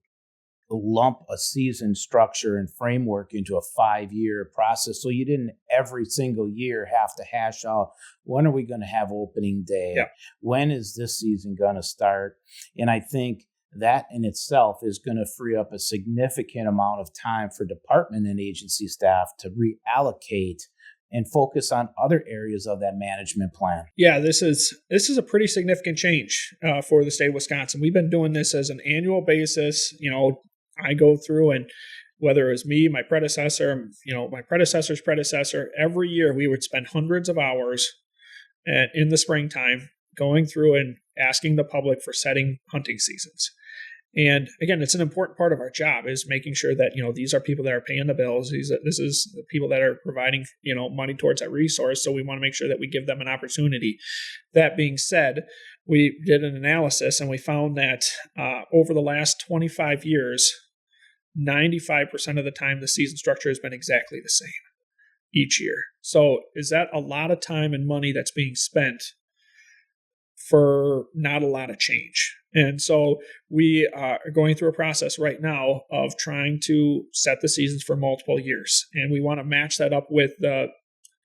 lump a season structure and framework into a 5-year process. So you didn't every single year have to hash out, when are we going to have opening day? Yeah. When is this season going to start? And I think that in itself is going to free up a significant amount of time for department and agency staff to reallocate and focus on other areas of that management plan. Yeah, this is a pretty significant change for the state of Wisconsin. We've been doing this as an annual basis. I go through, and whether it was me, my predecessor, my predecessor's predecessor, every year we would spend hundreds of hours in the springtime going through and asking the public for setting hunting seasons. And again, it's an important part of our job is making sure that, these are people that are paying the bills. This is the people that are providing, money towards that resource. So we want to make sure that we give them an opportunity. That being said, we did an analysis and we found that over the last 25 years, 95% of the time, the season structure has been exactly the same each year. So is that a lot of time and money that's being spent for not a lot of change. And so we are going through a process right now of trying to set the seasons for multiple years. And we want to match that up with the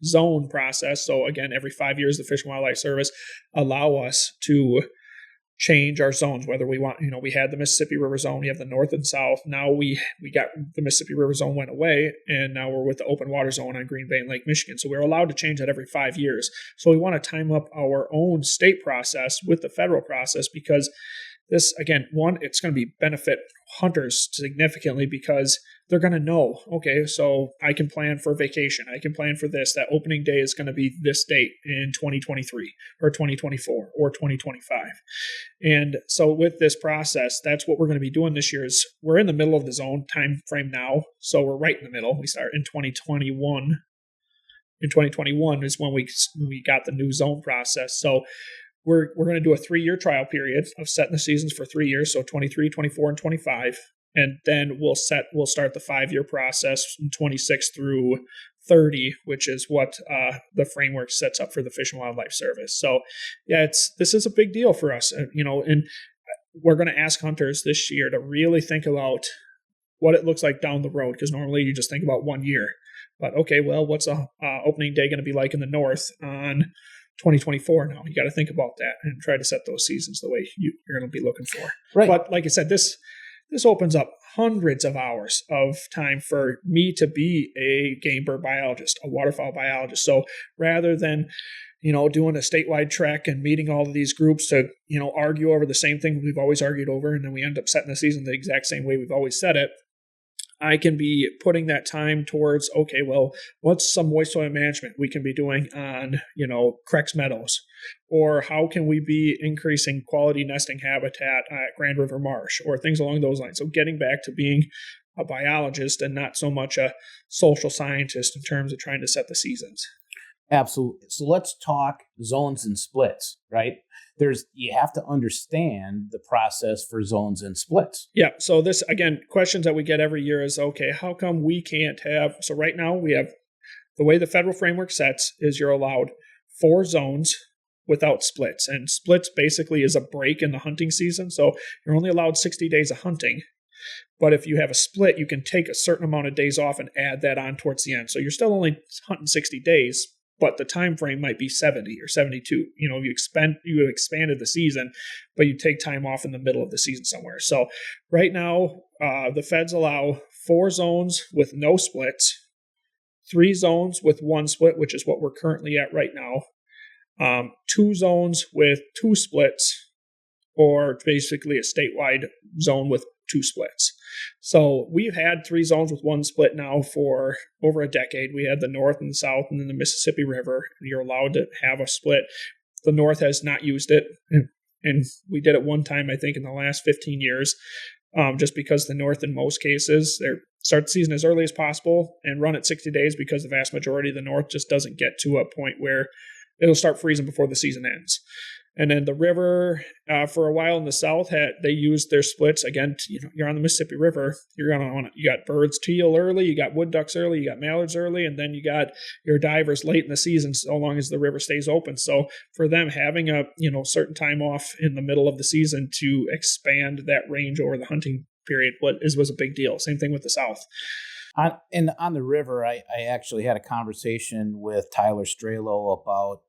zone process. So again, every 5 years, the Fish and Wildlife Service allow us to change our zones, whether we want, we had the Mississippi River Zone, we have the north and south. Now we got the Mississippi River Zone went away, and now we're with the open water zone on Green Bay and Lake Michigan. So we're allowed to change that every 5 years. So we want to time up our own state process with the federal process, because this, again, one, it's going to be benefit hunters significantly, because they're going to know, okay, so I can plan for vacation. I can plan for this. That opening day is going to be this date in 2023 or 2024 or 2025. And so with this process, that's what we're going to be doing this year. Is we're in the middle of the zone time frame now. So we're right in the middle. We start in 2021. In 2021 is when we got the new zone process. So we're going to do a 3-year trial period of setting the seasons for 3 years. So 23, 24, and 25. And then we'll start the 5-year process from 26 through 30, which is what the framework sets up for the Fish and Wildlife Service. So yeah, this is a big deal for us, and we're going to ask hunters this year to really think about what it looks like down the road, because normally you just think about 1 year. But okay, well, what's a opening day going to be like in the north on 2024 now? You got to think about that and try to set those seasons the way you're going to be looking for. Right. But like I said, this opens up hundreds of hours of time for me to be a game bird biologist, a waterfowl biologist. So rather than, doing a statewide trek and meeting all of these groups to, argue over the same thing we've always argued over, and then we end up setting the season the exact same way we've always set it, I can be putting that time towards, okay, well, what's some moist soil management we can be doing on, Creeks Meadows? Or how can we be increasing quality nesting habitat at Grand River Marsh, or things along those lines? So getting back to being a biologist and not so much a social scientist in terms of trying to set the seasons. Absolutely. So let's talk zones and splits, right? You have to understand the process for zones and splits. Yeah. So this, again, questions that we get every year is, okay, how come we can't have, so right now we have, the way the federal framework sets is you're allowed 4 zones without splits. And splits basically is a break in the hunting season. So you're only allowed 60 days of hunting. But if you have a split, you can take a certain amount of days off and add that on towards the end. So you're still only hunting 60 days, but the time frame might be 70 or 72. You have expanded the season, but you take time off in the middle of the season somewhere. So right now, the feds allow 4 zones with no splits, 3 zones with 1 split, which is what we're currently at right now, 2 zones with 2 splits, or basically a statewide zone with 2 splits. So we've had 3 zones with 1 split now for over a decade. We had the north and the south, and then the Mississippi River. You're allowed to have a split. The north has not used it, and we did it one time, I think, in the last 15 years, just because the north, in most cases, they start the season as early as possible and run it 60 days, because the vast majority of the north just doesn't get to a point where it'll start freezing before the season ends. And then the river, for a while in the south, they used their splits. Again, you're on the Mississippi River. You got birds, teal early, you got wood ducks early, you got mallards early, and then you got your divers late in the season, so long as the river stays open. So for them, having a certain time off in the middle of the season to expand that range over the hunting period was a big deal. Same thing with the south. On the river, I actually had a conversation with Tyler Strelo about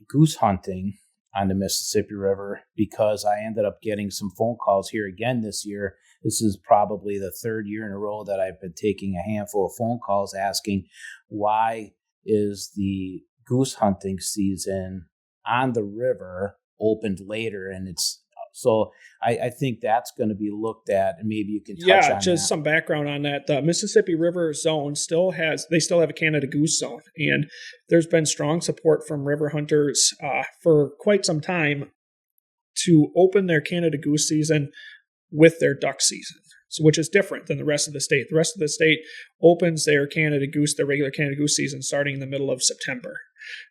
goose hunting on the Mississippi River, because I ended up getting some phone calls here again this year. This is probably the 3rd year in a row that I've been taking a handful of phone calls asking, why is the goose hunting season on the river opened later? And so I think that's going to be looked at, and maybe you can touch on that. Yeah, just some background on that. The Mississippi River zone still have a Canada goose zone, and there's been strong support from river hunters for quite some time to open their Canada goose season with their duck season, which is different than the rest of the state. The rest of the state opens their regular Canada goose season starting in the middle of September.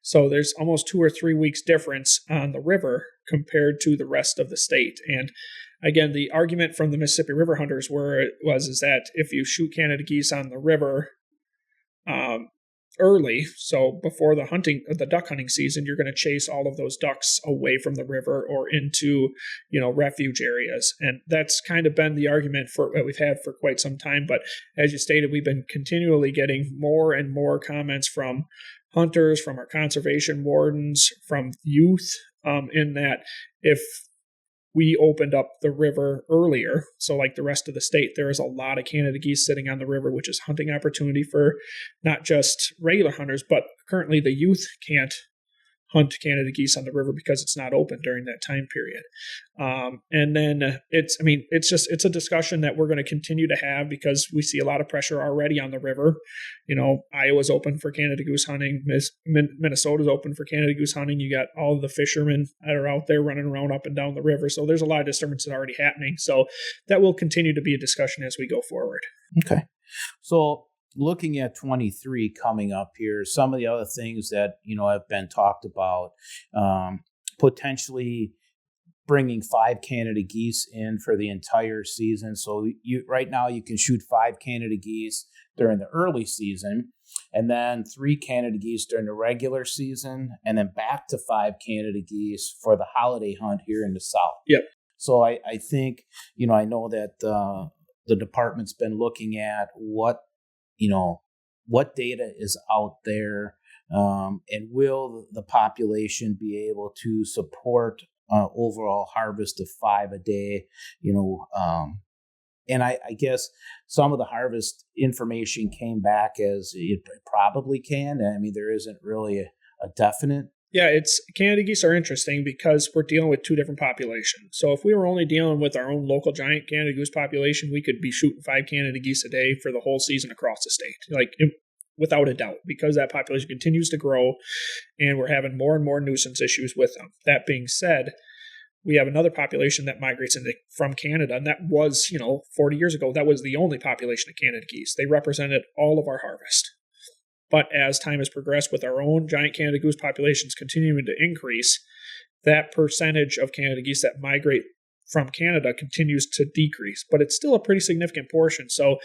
So there's almost 2 or 3 weeks difference on the river compared to the rest of the state. And again, the argument from the Mississippi River hunters is that if you shoot Canada geese on the river, early. So before the duck hunting season, you're going to chase all of those ducks away from the river or into, refuge areas. And that's kind of been the argument that we've had for quite some time. But as you stated, we've been continually getting more and more comments from hunters, from our conservation wardens, from youth, in that if we opened up the river earlier, so like the rest of the state, there is a lot of Canada geese sitting on the river, which is hunting opportunity for not just regular hunters, but currently the youth can't hunt Canada geese on the river because it's not open during that time period. And then it's a discussion that we're going to continue to have because we see a lot of pressure already on the river. Iowa's open for Canada goose hunting. Minnesota's open for Canada goose hunting. You got all the fishermen that are out there running around up and down the river. So there's a lot of disturbances already happening. So that will continue to be a discussion as we go forward. Okay. So looking at 23 coming up here, some of the other things that, have been talked about, potentially bringing 5 Canada geese in for the entire season. So right now you can shoot 5 Canada geese during the early season, and then 3 Canada geese during the regular season, and then back to 5 Canada geese for the holiday hunt here in the South. Yep. So I think, I know that the department's been looking at what data is out there, and will the population be able to support overall harvest of 5 a day, and I guess some of the harvest information came back as it probably can. I mean, there isn't really a definite. Yeah, Canada geese are interesting because we're dealing with 2 different populations. So if we were only dealing with our own local giant Canada goose population, we could be shooting 5 Canada geese a day for the whole season across the state, without a doubt, because that population continues to grow and we're having more and more nuisance issues with them. That being said, we have another population that migrates from Canada, and that was, 40 years ago, that was the only population of Canada geese. They represented all of our harvest. But as time has progressed with our own giant Canada goose populations continuing to increase, that percentage of Canada geese that migrate from Canada continues to decrease. But it's still a pretty significant portion. So,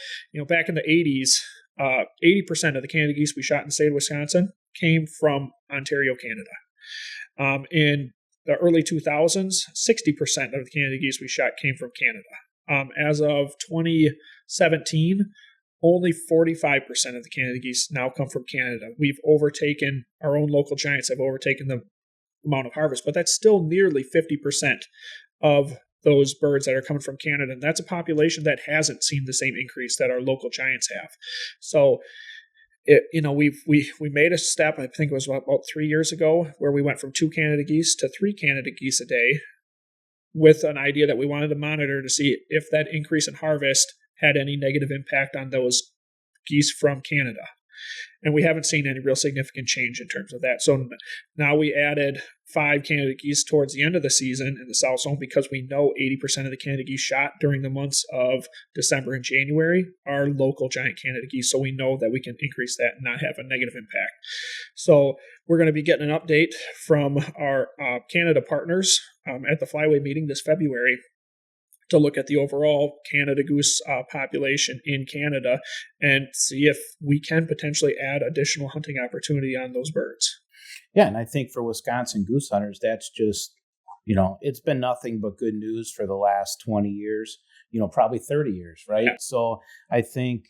back in the 80s, 80% of the Canada geese we shot in the state of Wisconsin came from Ontario, Canada. In the early 2000s, 60% of the Canada geese we shot came from Canada. As of 2017, only 45% of the Canada geese now come from Canada. Our own local giants have overtaken the amount of harvest, but that's still nearly 50% of those birds that are coming from Canada. And that's a population that hasn't seen the same increase that our local giants have. So, we made a step, I think it was about 3 years ago, where we went from 2 Canada geese to 3 Canada geese a day with an idea that we wanted to monitor to see if that increase in harvest had any negative impact on those geese from Canada. And we haven't seen any real significant change in terms of that. So now we added 5 Canada geese towards the end of the season in the South Zone because we know 80% of the Canada geese shot during the months of December and January are local giant Canada geese. So we know that we can increase that and not have a negative impact. So we're going to be getting an update from our Canada partners at the Flyway meeting this February to look at the overall Canada goose population in Canada and see if we can potentially add additional hunting opportunity on those birds. Yeah, and I think for Wisconsin goose hunters, that's just, it's been nothing but good news for the last 20 years, probably 30 years, right? Yeah. So I think,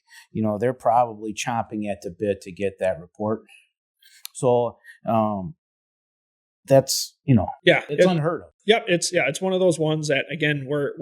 they're probably chomping at the bit to get that report. So that's, it's unheard of. Yep, it's one of those ones that, again, we're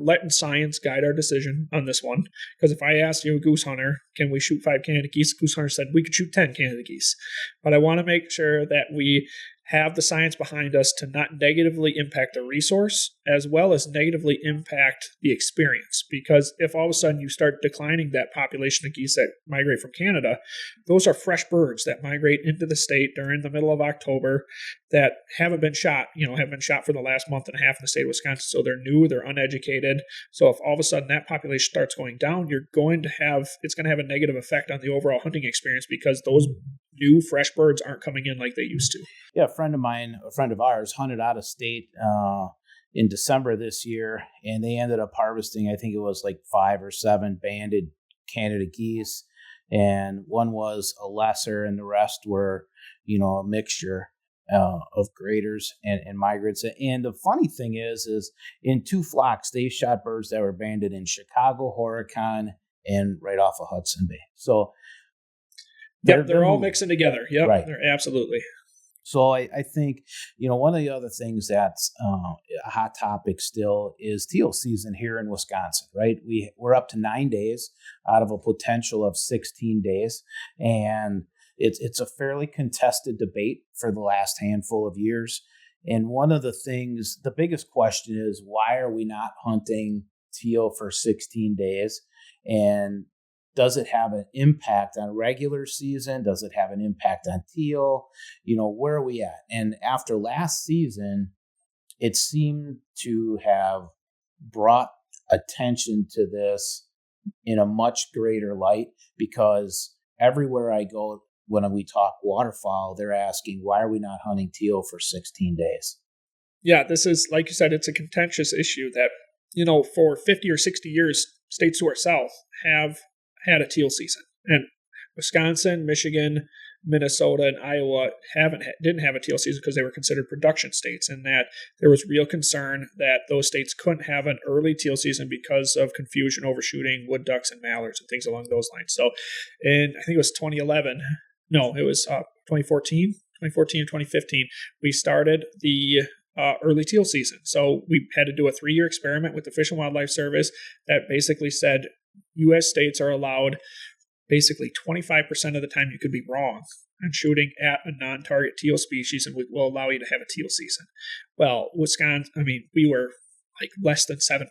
letting science guide our decision on this one. Because if I asked you, a goose hunter, can we shoot 5 Canada geese? Goose hunter said we could shoot 10 Canada geese. But I want to make sure that we have the science behind us to not negatively impact the resource as well as negatively impact the experience. Because if all of a sudden you start declining that population of geese that migrate from Canada, those are fresh birds that migrate into the state during the middle of October that haven't been shot, have been shot for the last month and a half in the state of Wisconsin. So they're new, they're uneducated. So if all of a sudden that population starts going down, it's going to have a negative effect on the overall hunting experience because those new fresh birds aren't coming in like they used to. Yeah, a friend of ours hunted out of state in December this year, and they ended up harvesting, I think it was like 5 or 7 banded Canada geese. and one was a lesser, and the rest were, a mixture of graders and migrants. And the funny thing is in 2 flocks, they shot birds that were banded in Chicago, Horicon, and right off of Hudson Bay. So they're all mixing together. Yep, right. They're absolutely. So I think, one of the other things that's a hot topic still is teal season here in Wisconsin, right? We're up to 9 days out of a potential of 16 days. And it's a fairly contested debate for the last handful of years. And one of the things, the biggest question is, why are we not hunting teal for 16 days? And does it have an impact on regular season? Does it have an impact on teal? Where are we at? And after last season, it seemed to have brought attention to this in a much greater light, because everywhere I go, when we talk waterfowl, they're asking, why are we not hunting teal for 16 days? Yeah, this is, like you said, it's a contentious issue that, for 50 or 60 years, states to our south have had a teal season, and Wisconsin, Michigan, Minnesota, and Iowa didn't have a teal season because they were considered production states, and that there was real concern that those states couldn't have an early teal season because of confusion overshooting wood ducks and mallards and things along those lines. So, I think it was 2011. No, it was 2014 or 2015. We started the early teal season. So we had to do a 3-year experiment with the Fish and Wildlife Service that basically said U.S. states are allowed basically 25% of the time you could be wrong on shooting at a non-target teal species, and we will allow you to have a teal season. Well, Wisconsin, we were like less than 7%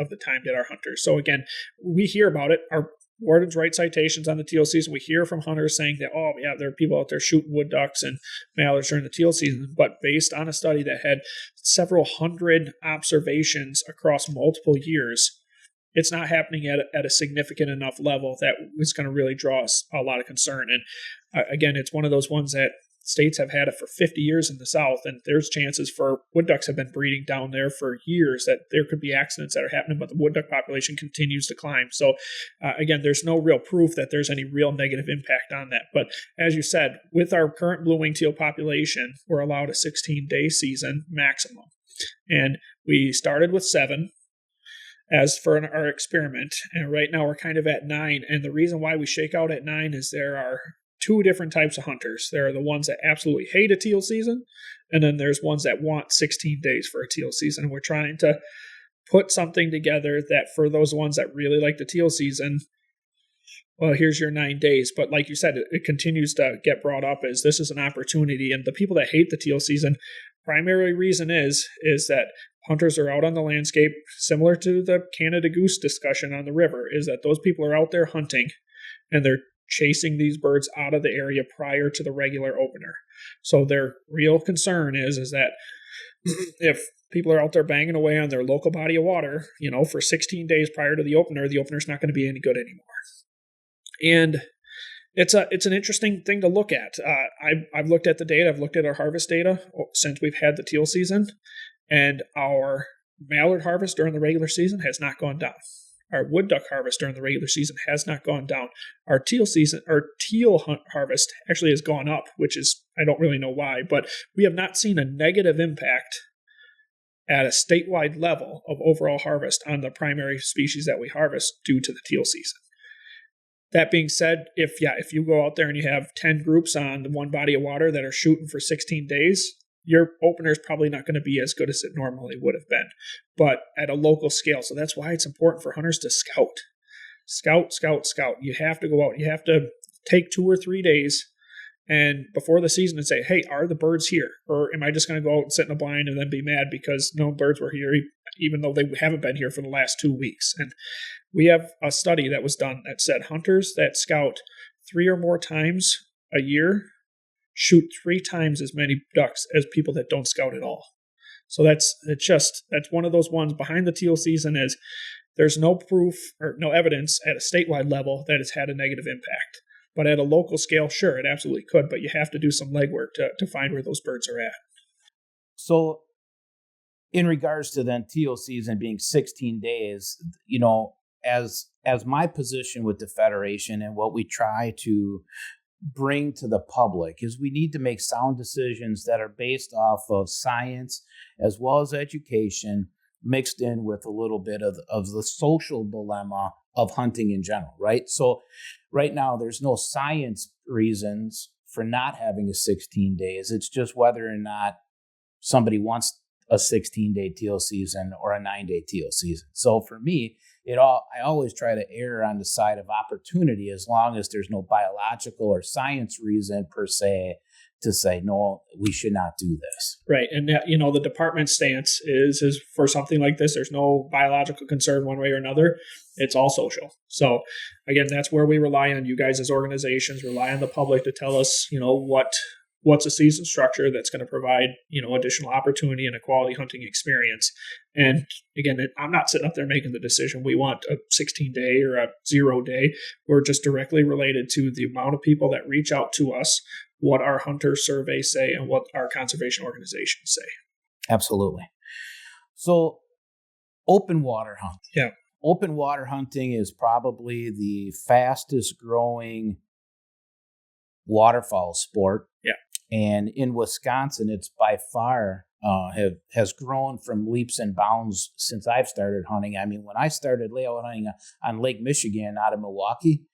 of the time did our hunters. So again, we hear about it. Our wardens write citations on the teal season. We hear from hunters saying that, oh yeah, there are people out there shooting wood ducks and mallards during the teal season. But based on a study that had several hundred observations across multiple years, it's not happening at a significant enough level that is going to really draw us a lot of concern. And again, it's one of those ones that states have had it for 50 years in the South, and there's chances for wood ducks have been breeding down there for years that there could be accidents that are happening, but the wood duck population continues to climb. So again, there's no real proof that there's any real negative impact on that. But as you said, with our current blue-winged teal population, we're allowed a 16-day season maximum. And we started with 7 as for our experiment, and right now we're kind of at 9. And the reason why we shake out at 9 is there are 2 different types of hunters. There are the ones that absolutely hate a teal season, and then there's ones that want 16 days for a teal season. And we're trying to put something together that for those ones that really like the teal season, well, here's your 9 days. But like you said, it continues to get brought up as this is an opportunity. And the people that hate the teal season, primary reason is that hunters are out on the landscape, similar to the Canada goose discussion on the river, is that those people are out there hunting and they're chasing these birds out of the area prior to the regular opener. So their real concern is that if people are out there banging away on their local body of water, for 16 days prior to the opener's not going to be any good anymore. And it's an interesting thing to look at. I've looked at the data. I've looked at our harvest data since we've had the teal season, and our mallard harvest during the regular season has not gone down. Our wood duck harvest during the regular season has not gone down. Our teal harvest actually has gone up, which is, I don't really know why, but we have not seen a negative impact at a statewide level of overall harvest on the primary species that we harvest due to the teal season. That being said, if you go out there and you have 10 groups on the one body of water that are shooting for 16 days, your opener is probably not going to be as good as it normally would have been, but at a local scale. So that's why it's important for hunters to scout. Scout. You have to go out. You have to take 2 or 3 days and before the season and say, hey, are the birds here? Or am I just going to go out and sit in a blind and then be mad because no birds were here, even though they haven't been here for the last 2 weeks? And we have a study that was done that said hunters that scout 3 or more times a year shoot 3 times as many ducks as people that don't scout at all. So that's one of those ones behind the teal season is there's no proof or no evidence at a statewide level that it's had a negative impact. But at a local scale, sure, it absolutely could, but you have to do some legwork to find where those birds are at. So in regards to then teal season being 16 days, as my position with the Federation and what we try to bring to the public is we need to make sound decisions that are based off of science as well as education, mixed in with a little bit of the social dilemma of hunting in general, right? So right now, there's no science reasons for not having a 16 days. It's just whether or not somebody wants a 16-day teal season or a 9-day teal season. So for me, I always try to err on the side of opportunity as long as there's no biological or science reason per se to say, no, we should not do this. Right. And, the department's stance is for something like this, there's no biological concern one way or another. It's all social. So, again, that's where we rely on you guys as organizations, rely on the public to tell us, what's a season structure that's going to provide, additional opportunity and a quality hunting experience. And again, I'm not sitting up there making the decision. We want a 16-day or a 0-day. We're just directly related to the amount of people that reach out to us, what our hunter surveys say, and what our conservation organizations say. Absolutely. So open water hunting. Yeah. Open water hunting is probably the fastest growing waterfowl sport. Yeah. And in Wisconsin, it's by far has grown from leaps and bounds since I've started hunting. I mean, when I started layout hunting on Lake Michigan out of Milwaukee,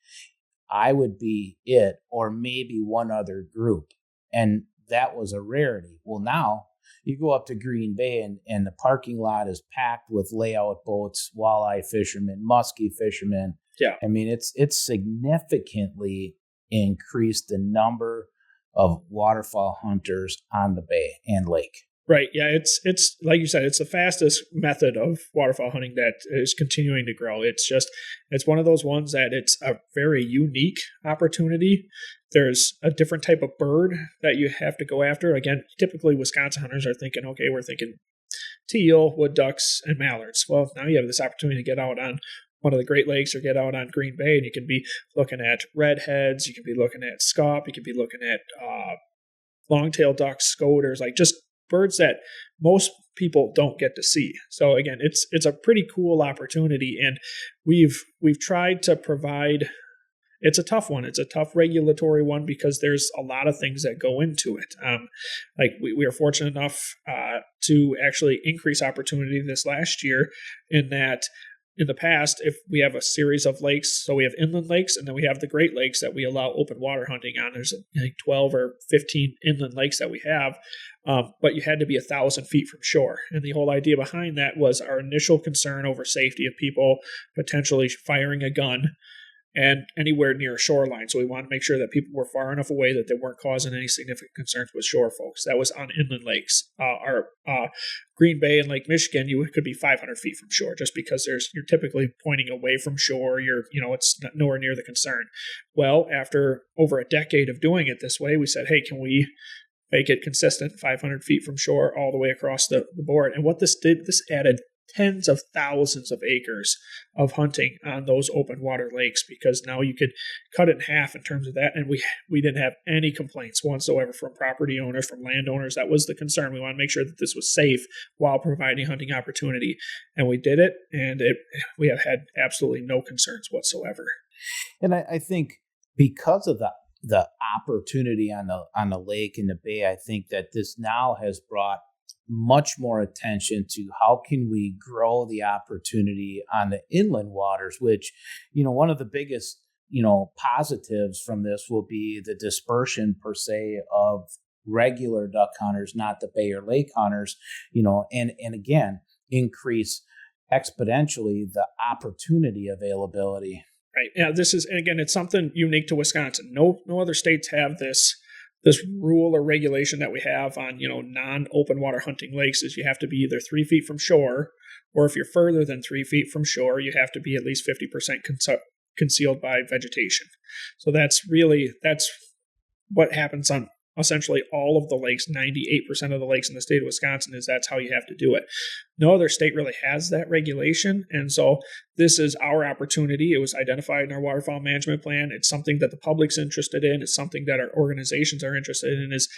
I would be it or maybe one other group. And that was a rarity. Well, now you go up to Green Bay and the parking lot is packed with layout boats, walleye fishermen, muskie fishermen. Yeah. I mean, it's significantly increased the number of waterfowl hunters on the bay and lake. Right. Yeah. It's like you said, it's the fastest method of waterfowl hunting that is continuing to grow. It's one of those ones that it's a very unique opportunity. There's a different type of bird that you have to go after. Again, typically Wisconsin hunters are thinking, okay, we're thinking teal, wood ducks, and mallards. Well, now you have this opportunity to get out on one of the Great Lakes or get out on Green Bay, and you can be looking at redheads, you can be looking at scaup, you can be looking at long-tailed ducks, scoters, like just birds that most people don't get to see. So again, it's a pretty cool opportunity, and we've tried to provide. It's a tough one. It's a tough regulatory one because there's a lot of things that go into it. Like we are fortunate enough to actually increase opportunity this last year in that. In the past, if we have a series of lakes, so we have inland lakes and then we have the Great Lakes that we allow open water hunting on. There's I think 12 or 15 inland lakes that we have, but you had to be 1,000 feet from shore. And the whole idea behind that was our initial concern over safety of people potentially firing a gun and anywhere near a shoreline. So we wanted to make sure that people were far enough away that they weren't causing any significant concerns with shore folks. That was on inland lakes. Our Green Bay and Lake Michigan, you could be 500 feet from shore just because you're typically pointing away from shore. It's nowhere near the concern. Well, after over a decade of doing it this way, we said, hey, can we make it consistent 500 feet from shore all the way across the board? And what this did, this added tens of thousands of acres of hunting on those open water lakes because now you could cut it in half in terms of that. And we didn't have any complaints whatsoever from property owners, from landowners. That was the concern. We want to make sure that this was safe while providing hunting opportunity. And we did it, and we have had absolutely no concerns whatsoever. And I think because of the opportunity on the lake and the bay, I think that this now has brought much more attention to how can we grow the opportunity on the inland waters, which, one of the biggest, positives from this will be the dispersion per se of regular duck hunters, not the bay or lake hunters, and again, increase exponentially the opportunity availability. Right. Yeah. It's something unique to Wisconsin. No other states have this rule or regulation that we have on, non-open water hunting lakes is you have to be either 3 feet from shore, or if you're further than 3 feet from shore, you have to be at least 50% concealed by vegetation. So that's what happens on essentially all of the lakes, 98% of the lakes in the state of Wisconsin, is that's how you have to do it. No other state really has that regulation. And so this is our opportunity. It was identified in our waterfowl management plan. It's something that the public's interested in. It's something that our organizations are interested in, is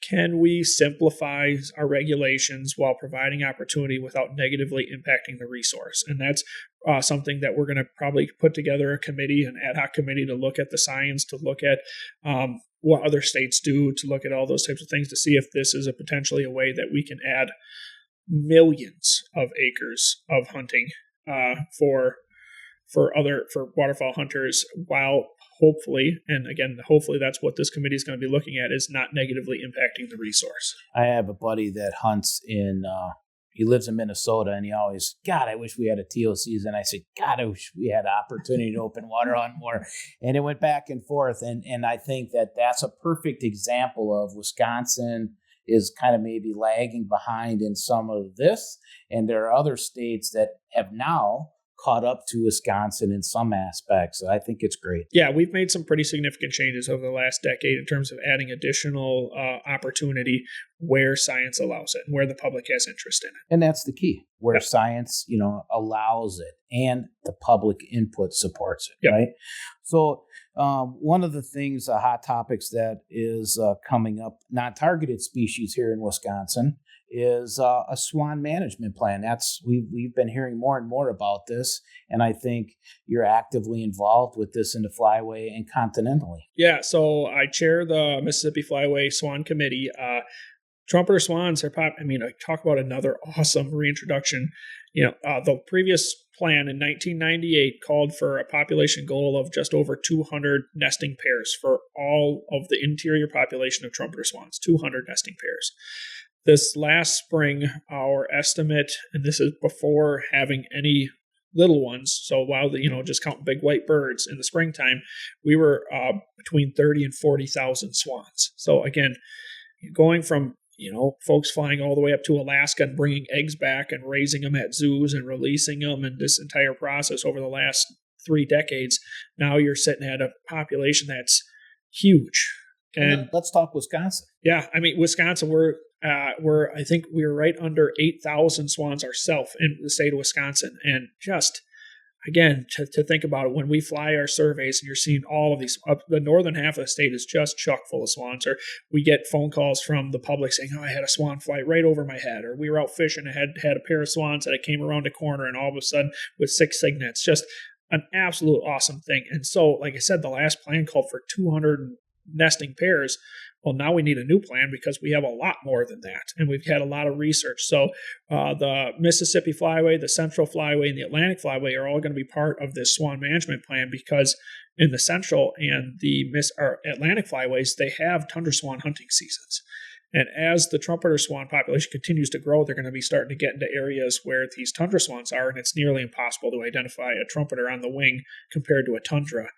can we simplify our regulations while providing opportunity without negatively impacting the resource? And that's something that we're going to probably put together a committee, an ad hoc committee, to look at the science, to look at what other states do, to look at all those types of things, to see if this is potentially a way that we can add millions of acres of hunting for waterfowl hunters, while hopefully, and again, hopefully that's what this committee is going to be looking at, is not negatively impacting the resource. I have a buddy that hunts he lives in Minnesota, and he always, God, I wish we had a teal season. I said, God, I wish we had an opportunity to open water hunt more. And it went back and forth. And I think that that's a perfect example of Wisconsin is kind of maybe lagging behind in some of this. And there are other states that have now caught up to Wisconsin in some aspects. So I think it's great. Yeah, we've made some pretty significant changes over the last decade in terms of adding additional opportunity where science allows it and where the public has interest in it. And that's the key, where science, allows it and the public input supports it, right? So one of the things, hot topics that is coming up, non-targeted species here in Wisconsin, is a swan management plan. We've been hearing more and more about this, and I think you're actively involved with this in the Flyway and continentally. Yeah, so I chair the Mississippi Flyway Swan Committee. Trumpeter swans are talk about another awesome reintroduction. The previous plan in 1998 called for a population goal of just over 200 nesting pairs for all of the interior population of trumpeter swans, 200 nesting pairs. This last spring, our estimate, and this is before having any little ones, so while just counting big white birds in the springtime, we were between 30 and 40,000 swans. So again, going from folks flying all the way up to Alaska and bringing eggs back and raising them at zoos and releasing them, and this entire process over the last 3 decades, now you're sitting at a population that's huge. And let's talk Wisconsin. Yeah, Wisconsin, I think we're right under 8,000 swans ourselves in the state of Wisconsin. And just, again, to think about it, when we fly our surveys and you're seeing all of these, the northern half of the state is just chock full of swans, or we get phone calls from the public saying, I had a swan fly right over my head, or we were out fishing and had a pair of swans that came around a corner and all of a sudden with 6 cygnets, just an absolute awesome thing. And so, like I said, the last plan called for 200 nesting pairs. Well, now we need a new plan because we have a lot more than that, and we've had a lot of research. So the Mississippi Flyway, the Central Flyway, and the Atlantic Flyway are all going to be part of this swan management plan, because in the Central and the Atlantic Flyways, they have tundra swan hunting seasons. And as the trumpeter swan population continues to grow, they're going to be starting to get into areas where these tundra swans are, and it's nearly impossible to identify a trumpeter on the wing compared to a tundra.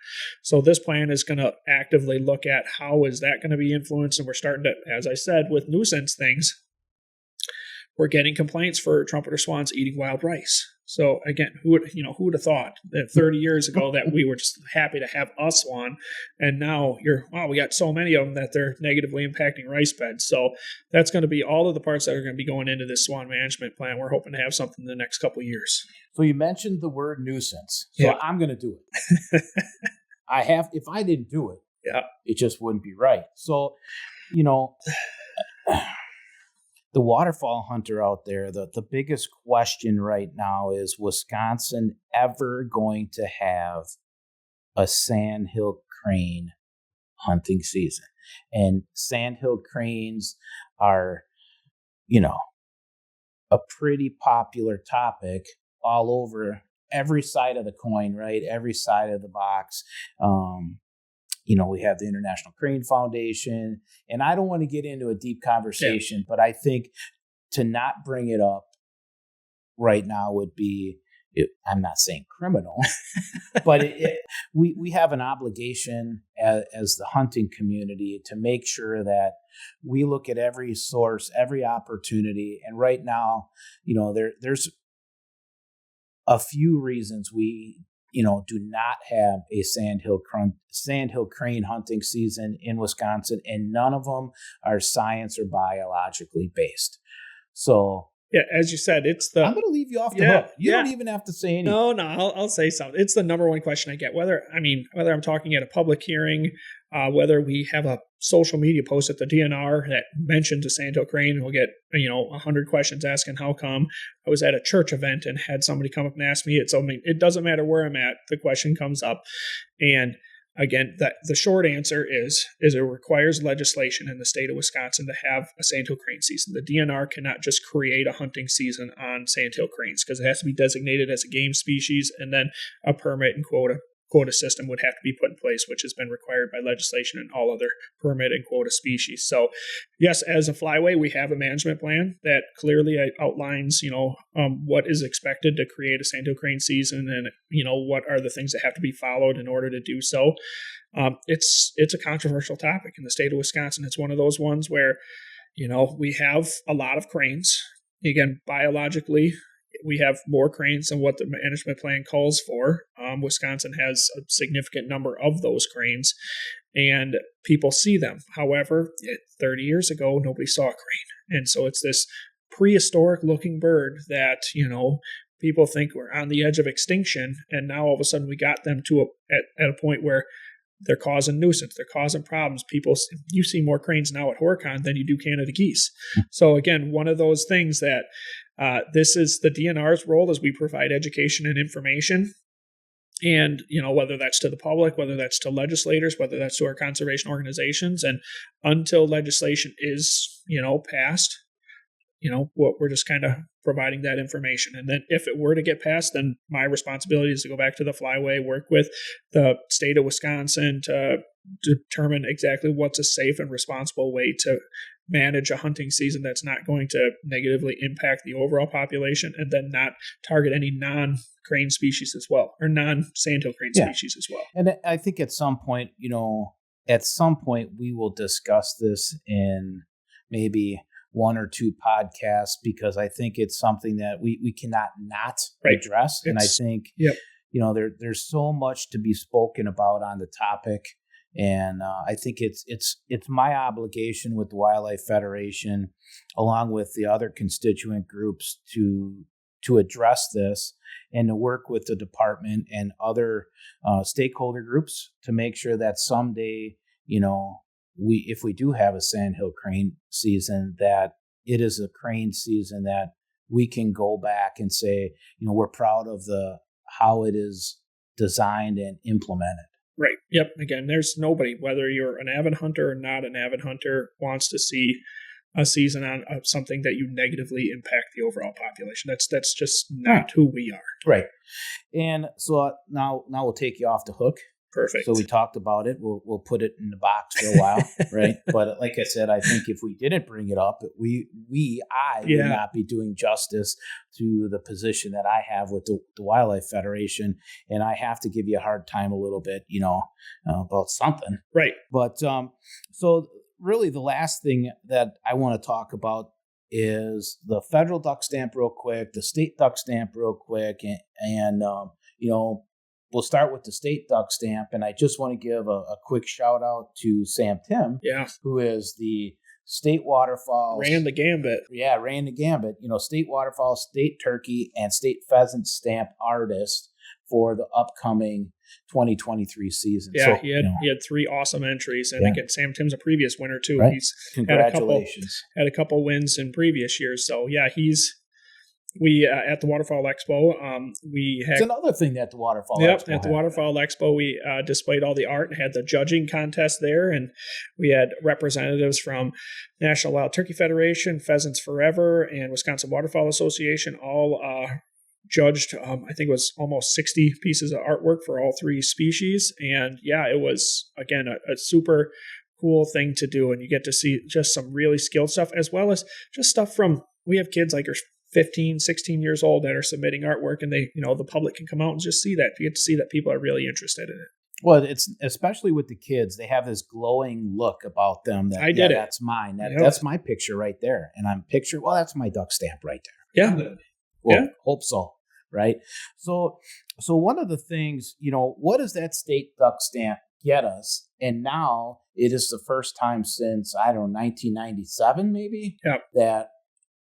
So this plan is going to actively look at how is that going to be influenced, and we're starting to, as I said, with nuisance things, we're getting complaints for trumpeter swans eating wild rice. So again, who would have thought that 30 years ago that we were just happy to have a swan, and now we got so many of them that they're negatively impacting rice beds. So that's going to be all of the parts that are going to be going into this swan management plan. We're hoping to have something in the next couple of years. So you mentioned the word nuisance. So I'm going to do it. If I didn't do it, it just wouldn't be right. So, the waterfowl hunter out there, the biggest question right now is Wisconsin ever going to have a Sandhill Crane hunting season? And Sandhill Cranes are, a pretty popular topic all over every side of the coin, right? Every side of the box. We have the International Crane Foundation, and I don't want to get into a deep conversation, but I think to not bring it up right now would be, I'm not saying criminal, but we have an obligation as the hunting community to make sure that we look at every source, every opportunity. And right now, there's a few reasons we do not have a sandhill crane hunting season in Wisconsin, and none of them are science or biologically based. So yeah, as you said, I'm going to leave you off the hook. You don't even have to say anything. No, I'll say something. It's the number one question I get. Whether I'm talking at a public hearing, whether we have a social media post at the DNR that mentions a Sandhill Crane, and we'll get 100 questions asking how come. I was at a church event and had somebody come up and ask me. It doesn't matter where I'm at, the question comes up, and again, the short answer is it requires legislation in the state of Wisconsin to have a sandhill crane season. The DNR cannot just create a hunting season on sandhill cranes because it has to be designated as a game species, and then a permit and quota system would have to be put in place, which has been required by legislation in all other permit and quota species. So yes, as a flyway, we have a management plan that clearly outlines, what is expected to create a sandhill crane season, and, what are the things that have to be followed in order to do so. It's a controversial topic in the state of Wisconsin. It's one of those ones where, we have a lot of cranes. Again, biologically, we have more cranes than what the management plan calls for. Wisconsin has a significant number of those cranes, and people see them. However, 30 years ago, nobody saw a crane. And so it's this prehistoric looking bird that, people think we're on the edge of extinction. And now all of a sudden we got them at a point where they're causing nuisance. They're causing problems. You see more cranes now at HorCon than you do Canada geese. So again, one of those things that this is the DNR's role as we provide education and information. And, whether that's to the public, whether that's to legislators, whether that's to our conservation organizations. And until legislation is, passed, we're just kind of providing that information. And then if it were to get passed, then my responsibility is to go back to the flyway, work with the state of Wisconsin to determine exactly what's a safe and responsible way to manage a hunting season that's not going to negatively impact the overall population, and then not target any non-crane species as well, or non-sandhill crane species as well. And I think at some point we will discuss this in maybe one or two podcasts, because I think it's something that we cannot not address. And I think, there's so much to be spoken about on the topic. And I think it's my obligation with the Wildlife Federation, along with the other constituent groups, to address this and to work with the department and other stakeholder groups to make sure that someday, if we do have a sandhill crane season, that it is a crane season that we can go back and say, we're proud of how it is designed and implemented. Right. Yep. Again, there's nobody, whether you're an avid hunter or not an avid hunter, wants to see a season on something that you negatively impact the overall population. That's just not who we are. Right. And so now we'll take you off the hook. Perfect. So we talked about it. We'll put it in the box for a while, right? But like I said, I think if we didn't bring it up, I would not be doing justice to the position that I have with the Wildlife Federation, and I have to give you a hard time a little bit, about something, right? But so really, the last thing that I want to talk about is the federal duck stamp real quick, the state duck stamp real quick, and we'll start with the state duck stamp, and I just want to give a quick shout out to Sam Tim, who is the state waterfowl. Ran the gambit. Yeah, ran the gambit. State waterfowl, state turkey, and state pheasant stamp artist for the upcoming 2023 season. Yeah, so, he had 3 awesome entries, and again, Sam Tim's a previous winner too. Right. He's Congratulations. had a couple wins in previous years. So yeah, we at the Waterfowl Expo, it's another thing at the Waterfowl Expo. At the Waterfowl Expo, we displayed all the art and had the judging contest there, and we had representatives from National Wild Turkey Federation, Pheasants Forever, and Wisconsin Waterfowl Association, all judged. I think it was almost 60 pieces of artwork for all 3 species, and it was again a super cool thing to do, and you get to see just some really skilled stuff, as well as just stuff from. We have kids like 15, 16 years old that are submitting artwork, and they, the public can come out and just see that. You get to see that people are really interested in it. Well, it's especially with the kids, they have this glowing look about them that that's mine. That's my picture right there. And that's my duck stamp right there. Yeah. Hope so. right? So one of the things, what does that state duck stamp get us? And now it is the first time since, 1997 maybe, that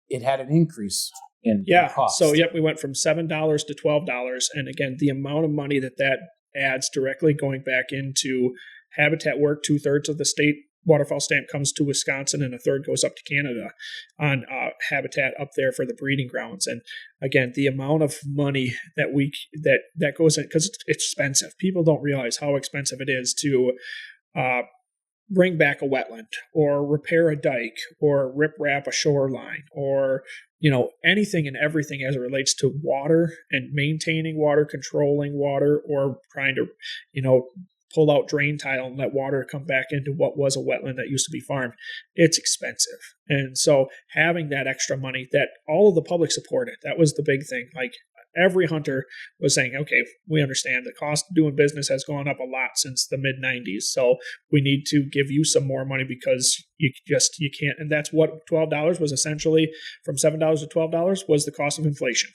it had an increase in cost. So we went from $7 to $12. And again, the amount of money that adds directly going back into habitat work, 2/3 of the state waterfowl stamp comes to Wisconsin and a third goes up to Canada on habitat up there for the breeding grounds. And again, the amount of money that goes in, because it's expensive. People don't realize how expensive it is to bring back a wetland or repair a dike or rip wrap a shoreline or anything and everything as it relates to water and maintaining water, controlling water, or trying to pull out drain tile and let water come back into what was a wetland that used to be farmed. It's expensive. And so having that extra money that all of the public supported, that was the big thing. Like every hunter was saying, okay, we understand the cost of doing business has gone up a lot since the mid 90s. So we need to give you some more money because you can't. And that's what $12 was essentially, from $7 to $12 was the cost of inflation.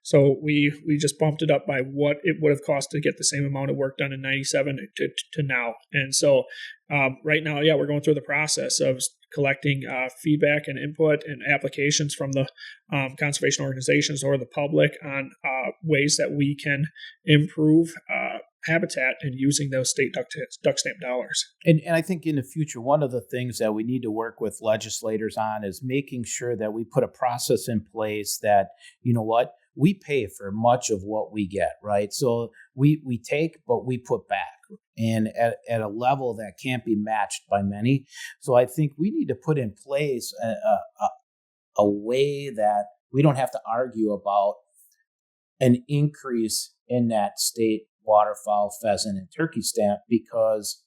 So we just bumped it up by what it would have cost to get the same amount of work done in 97 to now. And so right now, we're going through the process of collecting feedback and input and applications from the conservation organizations or the public on ways that we can improve habitat and using those state duck stamp dollars. And I think in the future, one of the things that we need to work with legislators on is making sure that we put a process in place that, we pay for much of what we get, right? So we take, but we put back, and at a level that can't be matched by many. So I think we need to put in place a way that we don't have to argue about an increase in that state waterfowl, pheasant, and turkey stamp, because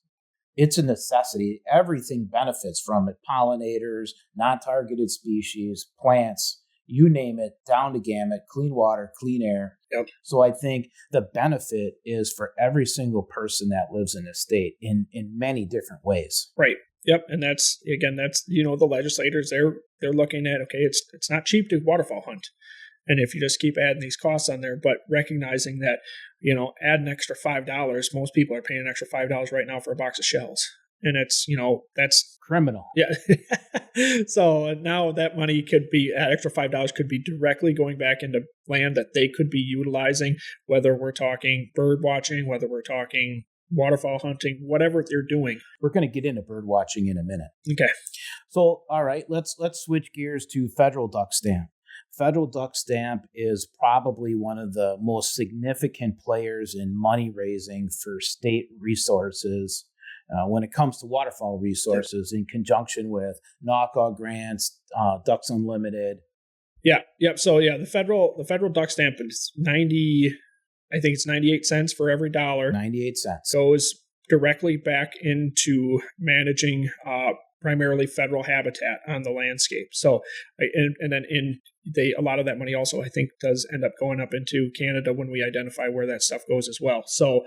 it's a necessity. Everything benefits from it. Pollinators, non-targeted species, plants, you name it, down the gamut, clean water, clean air. Yep. So I think the benefit is for every single person that lives in the state in many different ways. Right. Yep. And that's the legislators, they're looking at, okay, it's not cheap to waterfowl hunt. And if you just keep adding these costs on there, but recognizing that, add an extra $5, most people are paying an extra $5 right now for a box of shells. And it's, that's criminal. Yeah. So now that money that extra $5 could be directly going back into land that they could be utilizing, whether we're talking bird watching, whether we're talking waterfowl hunting, whatever they're doing. We're going to get into bird watching in a minute. Okay. So, all right, let's switch gears to federal duck stamp. Federal duck stamp is probably one of the most significant players in money raising for state resources when it comes to waterfowl resources, in conjunction with knockout grants, Ducks Unlimited. Yeah. Yep. So the federal duck stamp is 98 cents for every dollar. 98 cents goes directly back into managing primarily federal habitat on the landscape. So, and then a lot of that money also, I think, does end up going up into Canada when we identify where that stuff goes as well. So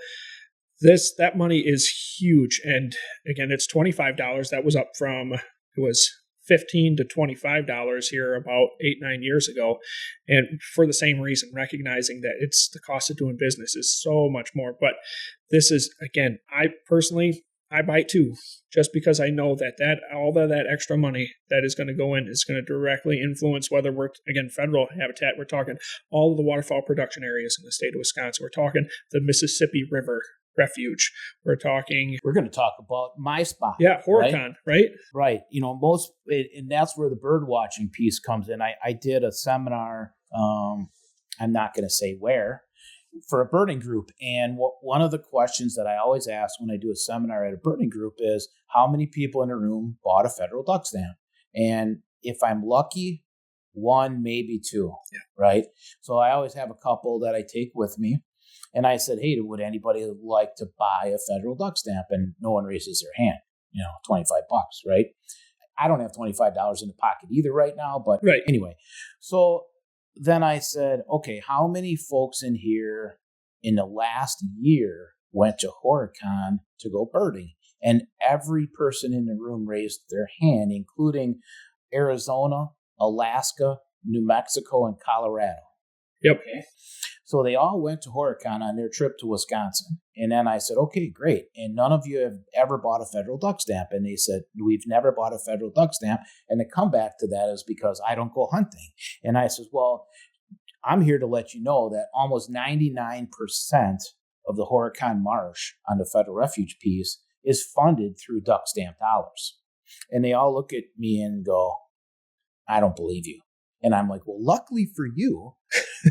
that money is huge. And again, it's $25. That was up from, it was $15 to $25 here about 8-9 years ago. And for the same reason, recognizing that it's the cost of doing business is so much more. But this is, again, I bite too, just because I know that all of that extra money that is going to go in is going to directly influence whether we're, again, federal habitat. We're talking all of the waterfowl production areas in the state of Wisconsin. We're talking the Mississippi River Refuge. We're going to talk about my spot. Yeah, Horicon, right? Right. And that's where the bird watching piece comes in. I did a seminar, I'm not going to say where, for a birding group. And one of the questions that I always ask when I do a seminar at a birding group is, how many people in a room bought a federal duck stamp? And if I'm lucky, one, maybe two, right? So I always have a couple that I take with me. And I said, hey, would anybody like to buy a federal duck stamp? And no one raises their hand, $25, right? I don't have $25 in the pocket either right now, but anyway. So then I said, okay, how many folks in here in the last year went to Horicon to go birding? And every person in the room raised their hand, including Arizona, Alaska, New Mexico, and Colorado. Yep. Okay. So they all went to Horicon on their trip to Wisconsin. And then I said, okay, great. And none of you have ever bought a federal duck stamp. And they said, we've never bought a federal duck stamp. And the comeback to that is because I don't go hunting. And I said, well, I'm here to let you know that almost 99% of the Horicon Marsh on the federal refuge piece is funded through duck stamp dollars. And they all look at me and go, I don't believe you. And I'm like, well, luckily for you,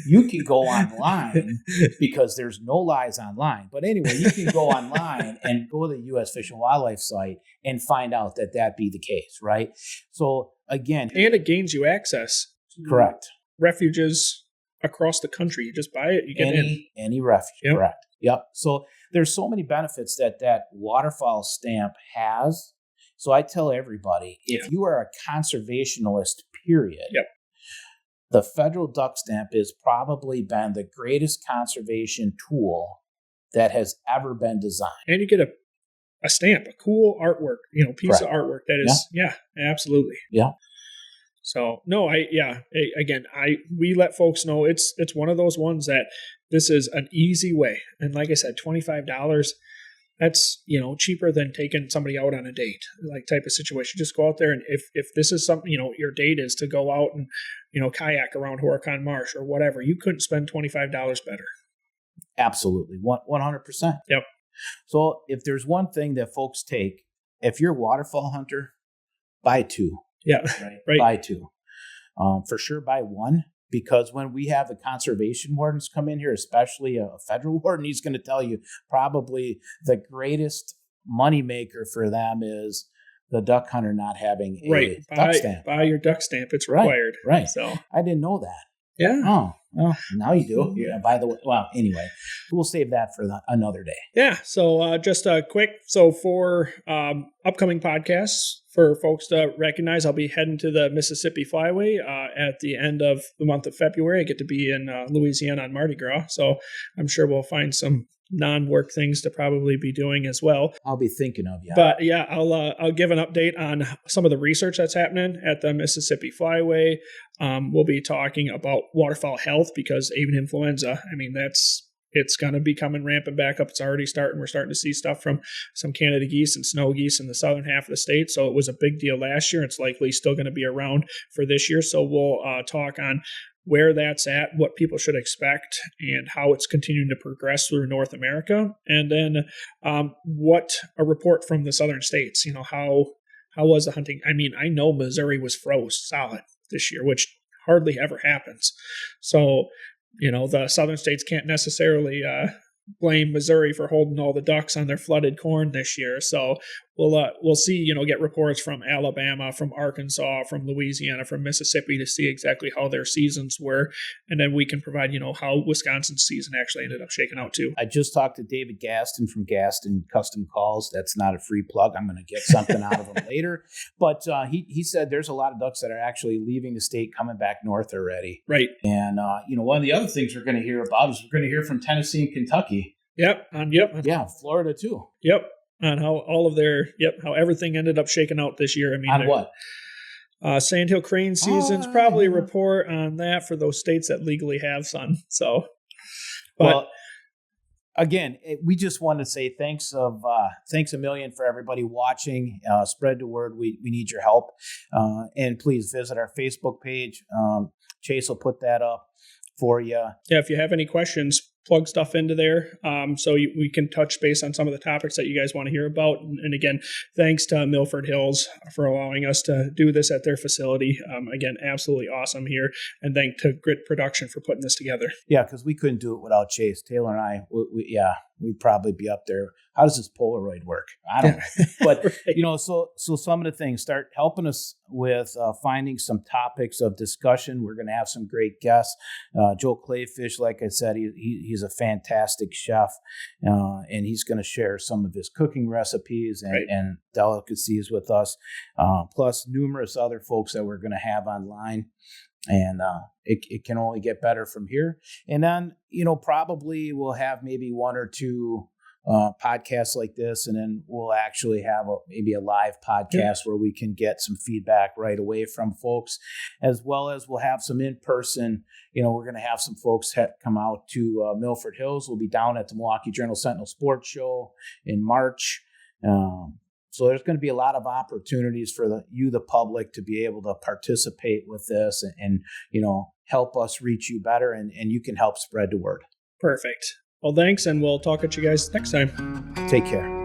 you can go online because there's no lies online. But anyway, you can go online and go to the U.S. Fish and Wildlife site and find out that be the case, right? So again, and it gains you access to correct refuges across the country. You just buy it, you get any refuge, yep. Correct. Yep. So there's so many benefits that waterfowl stamp has. So I tell everybody, if you are a conservationalist, period, yep. the federal duck stamp has probably been the greatest conservation tool that has ever been designed. And you get a stamp, a cool artwork, piece of artwork that is, absolutely. Yeah. So no, we let folks know it's one of those ones that this is an easy way. And like I said, $25, that's, cheaper than taking somebody out on a date, like type of situation. Just go out there. And if this is something, your date is to go out and, kayak around Horicon Marsh or whatever, you couldn't spend $25 better. Absolutely. 100%. Yep. So if there's one thing that folks take, if you're a waterfowl hunter, buy two. Yeah. Right. Buy two. For sure, buy one. Because when we have the conservation wardens come in here, especially a federal warden, he's going to tell you probably the greatest moneymaker for them is the duck hunter not having a duck stamp. Buy your duck stamp. It's required. Right. So I didn't know that. Yeah. Oh, well, now you do. Yeah. By the way, well, anyway, we'll save that for another day. Yeah. So just a quick, for upcoming podcasts, for folks to recognize, I'll be heading to the Mississippi Flyway at the end of the month of February. I get to be in Louisiana on Mardi Gras, so I'm sure we'll find some non-work things to probably be doing as well. I'll be thinking of you. But yeah, I'll give an update on some of the research that's happening at the Mississippi Flyway. We'll be talking about waterfowl health because avian influenza, it's going to be coming rampant back up. It's already starting. We're starting to see stuff from some Canada geese and snow geese in the southern half of the state. So it was a big deal last year. It's likely still going to be around for this year. So we'll talk on where that's at, what people should expect, and how it's continuing to progress through North America. And then what a report from the southern states, how was the hunting? I know Missouri was froze solid this year, which hardly ever happens. So, the southern states can't necessarily blame Missouri for holding all the ducks on their flooded corn this year. So we'll see, get reports from Alabama, from Arkansas, from Louisiana, from Mississippi to see exactly how their seasons were. And then we can provide, how Wisconsin's season actually ended up shaking out too. I just talked to David Gaston from Gaston Custom Calls. That's not a free plug. I'm going to get something out of him later. But he said there's a lot of ducks that are actually leaving the state, coming back north already. Right. And, one of the other things we're going to hear about is we're going to hear from Tennessee and Kentucky. Yep. Yeah, Florida too. Yep. On how all of how everything ended up shaking out this year. On what? Sandhill Crane season's probably a report on that for those states that legally have sun. So, well, again, we just want to say thanks a million for everybody watching. Spread the word. We need your help. And please visit our Facebook page. Chase will put that up for you. Yeah, if you have any questions, plug stuff into there so we can touch base on some of the topics that you guys want to hear about. And again, thanks to Milford Hills for allowing us to do this at their facility. Again, absolutely awesome here. And thank to Grit Production for putting this together. Yeah, because we couldn't do it without Chase. Taylor and I, we'd probably be up there. How does this Polaroid work? I don't know. But, right. So some of the things, start helping us with finding some topics of discussion. We're going to have some great guests. Joe Clayfish, like I said, he's a fantastic chef, and he's going to share some of his cooking recipes and delicacies with us, plus numerous other folks that we're going to have online. And it can only get better from here. And then, probably we'll have maybe one or two podcasts like this, and then we'll actually have maybe a live podcast where we can get some feedback right away from folks, as well as we'll have some in-person. We're going to have some folks come out to Milford Hills. We'll be down at the Milwaukee Journal-Sentinel Sports Show in March. So there's going to be a lot of opportunities for the public, to be able to participate with this and help us reach you better, and you can help spread the word. Perfect. Well, thanks, and we'll talk at you guys next time. Take care.